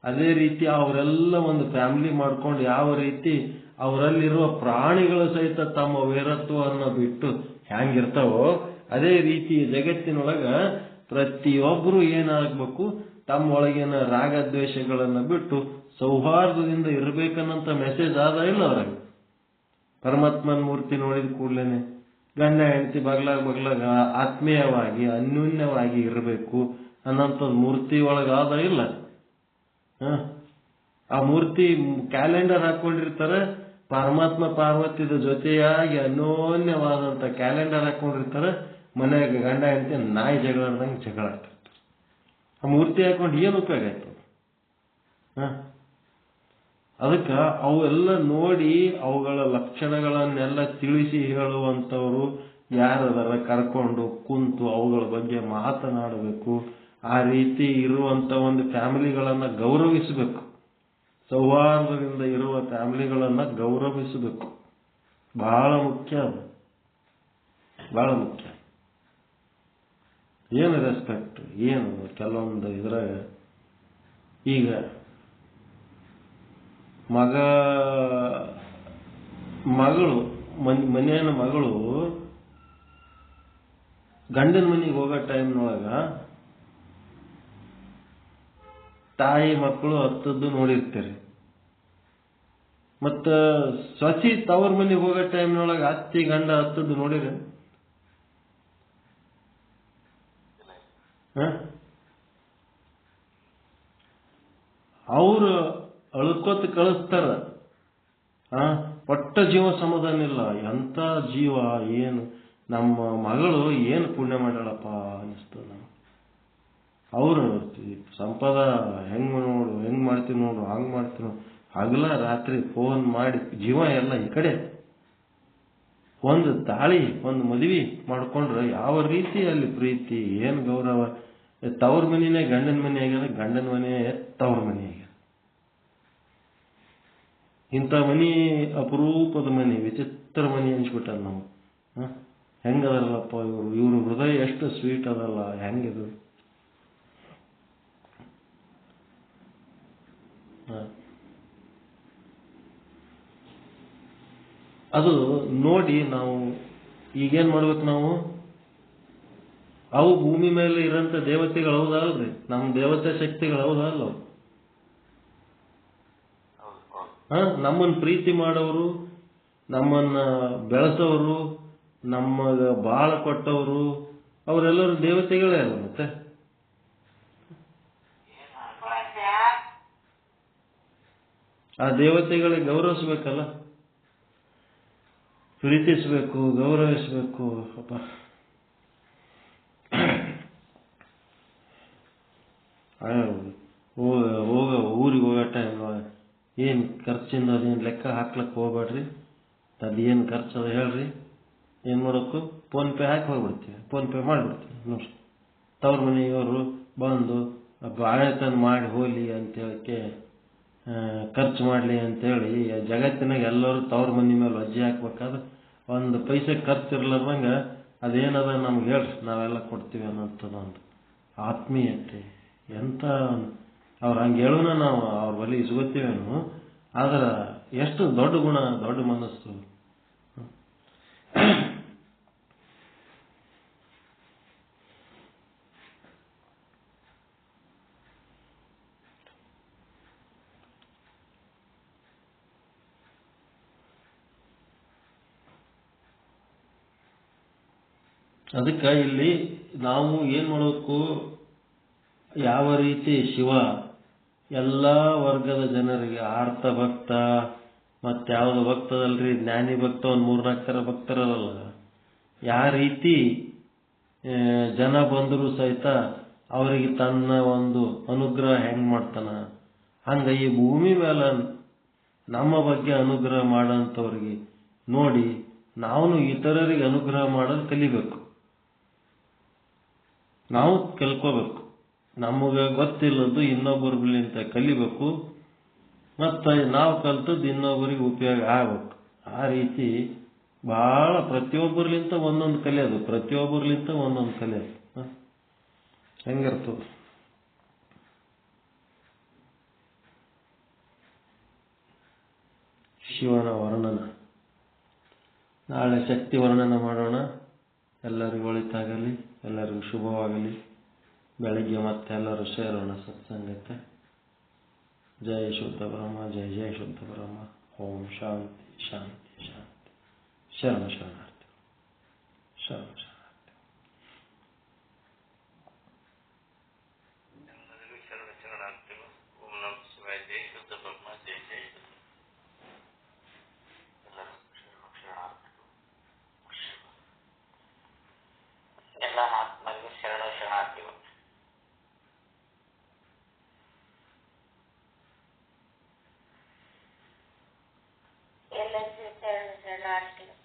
ಅದೇ ರೀತಿ ಅವರೆಲ್ಲ ಒಂದು ಫ್ಯಾಮಿಲಿ ಮಾಡ್ಕೊಂಡು ಯಾವ ರೀತಿ ಅವರಲ್ಲಿರುವ ಪ್ರಾಣಿಗಳು ಸಹಿತ ತಮ್ಮ ವೈರತ್ವವನ್ನು ಬಿಟ್ಟು ಹೆಂಗಿರ್ತಾವೋ ಅದೇ ರೀತಿ ಜಗತ್ತಿನೊಳಗ ಪ್ರತಿಯೊಬ್ಬರು ಏನಾಗಬೇಕು, ತಮ್ಮ ಒಳಗಿನ ರಾಗದ್ವೇಷಗಳನ್ನು ಬಿಟ್ಟು ಸೌಹಾರ್ದದಿಂದ ಇರಬೇಕನ್ನಂತ ಮೆಸೇಜ್ ಆದ ಇಲ್ಲ ಅವ್ರಿಗೆ. ಪರಮಾತ್ಮನ ಮೂರ್ತಿ ನೋಡಿದ ಕೂಡಲೇನೆ ಗಂಡ ಹೆಂಡತಿ ಬಗ್ಲಾಗ ಆತ್ಮೀಯವಾಗಿ ಅನ್ಯೂನ್ಯವಾಗಿ ಇರಬೇಕು ಅನ್ನೋಂಥದ್ದು ಮೂರ್ತಿ ಒಳಗಾದ ಇಲ್ಲ. ಆ ಮೂರ್ತಿ ಕ್ಯಾಲೆಂಡರ್ ಹಾಕೊಂಡಿರ್ತಾರೆ. ಪರಮಾತ್ಮ ಪಾರ್ವತಿದ ಜೊತೆಯಾಗಿ ಅನ್ಯೋನ್ಯವಾದಂಥ ಕ್ಯಾಲೆಂಡರ್ ಹಾಕೊಂಡಿರ್ತಾರೆ. ಮನೆಯಾಗ ಗಂಡ ಹೆಂಡತಿ ನಾಯಿ ಜಗಳಾಡ್ದಂಗೆ ಜಗಳ ಆಡ್ತಿರ್ತಾರೆ. ಆ ಮೂರ್ತಿ ಹಾಕೊಂಡು ಏನು ಉಪಯೋಗ ಆಯ್ತು? ಅದಕ್ಕೆ ಅವೆಲ್ಲ ನೋಡಿ ಅವುಗಳ ಲಕ್ಷಣಗಳನ್ನೆಲ್ಲ ತಿಳಿಸಿ ಹೇಳುವಂಥವ್ರು ಯಾರದಾರ ಕರ್ಕೊಂಡು ಕುಂತು ಅವುಗಳ ಬಗ್ಗೆ ಮಾತನಾಡಬೇಕು. ಆ ರೀತಿ ಇರುವಂಥ ಒಂದು ಫ್ಯಾಮಿಲಿಗಳನ್ನು ಗೌರವಿಸಬೇಕು. ಸೌಹಾರ್ದದಿಂದ ಇರುವ ಫ್ಯಾಮಿಲಿಗಳನ್ನು ಗೌರವಿಸಬೇಕು. ಬಹಳ ಮುಖ್ಯ. ಅದು ಬಹಳ ಮುಖ್ಯ. ಏನು ರೆಸ್ಪೆಕ್ಟ್, ಏನು ಕೆಲವೊಂದು ಇದ್ರಾಗ ಈಗ ಮಗಳು ಮನೆಯ ಮಗಳು ಗಂಡನ ಮನೆಗೆ ಹೋಗೋ ಟೈಮ್ನೊಳಗ ತಾಯಿ ಮಕ್ಕಳು ಹತ್ತದ್ದು ನೋಡಿರ್ತೀರಿ. ಮತ್ತ ಸೊಸಿ ತವ್ರ ಮನೆಗೆ ಹೋಗೋ ಟೈಮ್ನೊಳಗೆ ಅತ್ತಿ ಗಂಡ ಹತ್ತದ್ದು ನೋಡಿರಿ. ಅವರು ಅಳ್ಕೋತ ಕಳಿಸ್ತಾರ. ಪಟ್ಟ ಜೀವ ಸಮಾಧಾನ ಇಲ್ಲ. ಎಂಥ ಜೀವ, ಏನು ನಮ್ಮ ಮಗಳು ಏನು ಪುಣ್ಯ ಮಾಡ್ಯಾಳಪ್ಪ ಅನಿಸ್ತದ. ಅವರು ಸಂಪದ ಹೆಂಗ್ ಮಾಡ್ತೀವಿ ನೋಡು, ಹಂಗ್ ಮಾಡ್ತೀವಿ ನೋಡು, ಹಗಲ ರಾತ್ರಿ ಫೋನ್ ಮಾಡಿ ಜೀವ ಎಲ್ಲ ಈ ಕಡೆ. ಒಂದು ತಾಳಿ, ಒಂದು ಮದುವೆ ಮಾಡ್ಕೊಂಡ್ರೆ ಯಾವ ರೀತಿ ಅಲ್ಲಿ ಪ್ರೀತಿ, ಏನು ಗೌರವ. ತವ್ರ ಮನೆಯೇ ಗಂಡನ ಮನೆ ಆಗ್ಯದ, ಗಂಡನ ಮನೆ ತವ್ರ ಮನೆ ಆಗ್ಯದ. ಇಂಥ ಮನೆ ಅಪರೂಪದ ಮನೆ, ವಿಚಿತ್ರ ಮನೆ ಅನ್ಸ್ಬಿಟ್ಟದ ನಾವು. ಹೆಂಗದಲ್ಲಪ್ಪ ಇವರು ಹೃದಯ ಎಷ್ಟು ಸ್ವೀಟ್ ಅದಲ್ಲ, ಹೆಂಗಿದು. ಅದು ನೋಡಿ ನಾವು ಈಗೇನ್ ಮಾಡ್ಬೇಕು, ನಾವು ಅವು ಭೂಮಿ ಮೇಲೆ ಇರೋಂಥ ದೇವತೆಗಳು ಹೌದಲ್ರಿ, ನಮ್ಮ ದೇವತೆ ಶಕ್ತಿಗಳು ಹೌದಲ್ಲ. ನಮ್ಮನ್ನ ಪ್ರೀತಿ ಮಾಡೋರು, ನಮ್ಮನ್ನ ಬೆಳೆಸೋರು, ನಮಗ ಬಾಳ ಕೊಟ್ಟವರು, ಅವರೆಲ್ಲರೂ ದೇವತೆಗಳೇ ಅಲ್ಲ. ಮತ್ತೆ ಆ ದೇವತೆಗಳಿಗೆ ಗೌರವಿಸ್ಬೇಕಲ್ಲ, ಪ್ರೀತಿಸ್ಬೇಕು, ಗೌರವಿಸ್ಬೇಕು. ಅಪ್ಪ ಊರಿಗೆ ಹೋಗೋ ಟೈಮ್ ಏನು ಖರ್ಚಿಂದ ಅದೇನು ಲೆಕ್ಕ ಹಾಕ್ಲಕ್ಕೆ ಹೋಗ್ಬೇಡ್ರಿ. ಅದೇನು ಖರ್ಚು ಅದು ಹೇಳ್ರಿ, ಏನು ಮಾಡೋಕು ಫೋನ್ಪೇ ಹಾಕಿ ಹೋಗ್ಬಿಡ್ತೀವಿ, ಫೋನ್ಪೇ ಮಾಡಿಬಿಡ್ತೀವಿ. ನೋಡ್ರಿ, ತವ್ರ ಮನೆಯವರು ಬಂದು ಬಾಳೆ ತಂದು ಮಾಡಿ ಹೋಗ್ಲಿ ಅಂತೇಳಕ್ಕೆ ಖರ್ಚು ಮಾಡಲಿ ಅಂತೇಳಿ ಜಗತ್ತಿನಾಗ ಎಲ್ಲರೂ ತವ್ರ ಮನೆ ಮೇಲೆ ಅಜ್ಜಿ ಹಾಕ್ಬೇಕಾದ್ರೆ ಒಂದು ಪೈಸೆ ಖರ್ಚು ಇರ್ಲಾರ್ದಂಗೆ ಅದೇನದ ನಮ್ಗೆ ಹೇಳ್ರಿ, ನಾವೆಲ್ಲ ಕೊಡ್ತೀವಿ ಅನ್ನೋಂಥದ್ದು ಒಂದು ಆತ್ಮೀಯತೆ. ಎಂಥ ಅವ್ರು ಹಂಗೆ ಹೇಳೋಣ, ನಾವು ಅವ್ರ ಬಳಿ ಇಸ್ಕೋತೀವೇನು, ಆದ್ರೆ ಎಷ್ಟು ದೊಡ್ಡ ಗುಣ, ದೊಡ್ಡ ಮನಸ್ಸು. ಅದಕ್ಕೆ ಇಲ್ಲಿ ನಾವು ಏನು ಮಾಡಬೇಕು, ಯಾವ ರೀತಿ ಶಿವ ಎಲ್ಲ ವರ್ಗದ ಜನರಿಗೆ ಆರ್ತ ಭಕ್ತ ಮತ್ತಾವುದು ಭಕ್ತದಲ್ರಿ, ಜ್ಞಾನಿ ಭಕ್ತ, ಒಂದು 3-4 ಥರ ಭಕ್ತರಲ್ಲ, ಯಾವ ರೀತಿ ಜನ ಬಂದರೂ ಸಹಿತ ಅವರಿಗೆ ತನ್ನ ಒಂದು ಅನುಗ್ರಹ ಹೆಂಗೆ ಮಾಡ್ತಾನ, ಹಂಗೆ ಈ ಭೂಮಿ ಮೇಲೆ ನಮ್ಮ ಬಗ್ಗೆ ಅನುಗ್ರಹ ಮಾಡೋಂಥವ್ರಿಗೆ ನೋಡಿ ನಾವು ಇತರರಿಗೆ ಅನುಗ್ರಹ ಮಾಡೋದು ಕಲಿಬೇಕು. ನಾವು ಕಲ್ಕೋಬೇಕು, ನಮಗೆ ಗೊತ್ತಿಲ್ಲದ್ದು ಇನ್ನೊಬ್ಬರಿಂದ ಕಲಿಬೇಕು, ಮತ್ತು ನಾವು ಕಲ್ತದ್ದು ಇನ್ನೊಬ್ಬರಿಗೆ ಉಪಯೋಗ ಆಗಬೇಕು. ಆ ರೀತಿ ಭಾಳ ಪ್ರತಿಯೊಬ್ಬರ್ಲಿಂತ ಒಂದೊಂದು ಕಲಿಯೋದು, ಪ್ರತಿಯೊಬ್ಬರ್ಲಿಂತ ಒಂದೊಂದು ಕಲಿಯೋದು ಹೆಂಗಿರ್ತದೆ. ಶಿವನ ವರ್ಣನ ನಾಳೆ ಶಕ್ತಿ ವರ್ಣನ ಮಾಡೋಣ. ಎಲ್ಲರಿಗೂ ಒಳಿತಾಗಲಿ, ಎಲ್ಲರಿಗೂ ಶುಭವಾಗಲಿ. ಬೆಳಗ್ಗೆ ಮತ್ತೆ ಎಲ್ಲರೂ ಸೇರೋಣ ಸತ್ಸಂಗಕ್ಕೆ. ಜಯ ಶುದ್ಧ ಬ್ರಹ್ಮ, ಜಯ ಜಯ ಶುದ್ಧ ಬ್ರಹ್ಮ. ಓಂ ಶಾಂತಿ ಶಾಂತಿ ಶಾಂತಿ. ಶರಣ ಶರಣಾರ್ಥಿ, ಶರಣ ಶರಣಾರ್ಥಿ. ಎಲ್ಲರಿಗೂ ಶರಣ ಶರಣಾರ್ಥಿಗಳು. ಓಂ ನಮಃ ಶಿವಾಯ. ಜಯ ಶುದ್ಧ ಬ್ರಹ್ಮ, ಜಯ ಜಯ ಶುದ್ಧ. ಎಲ್ಲರಿಗೂ ಶರಣ ಶರಣಾರ್ಥಿಗಳು. ಎಲ್ಲ ಆತ್ಮರಿಗೂ ಶರಣ ಶರಣಾರ್ಥಿಗಳು. ಎಲ್ಲರಿಗೂ ಶರಣ ಶರಣಾರ್ಥಿಗಳು.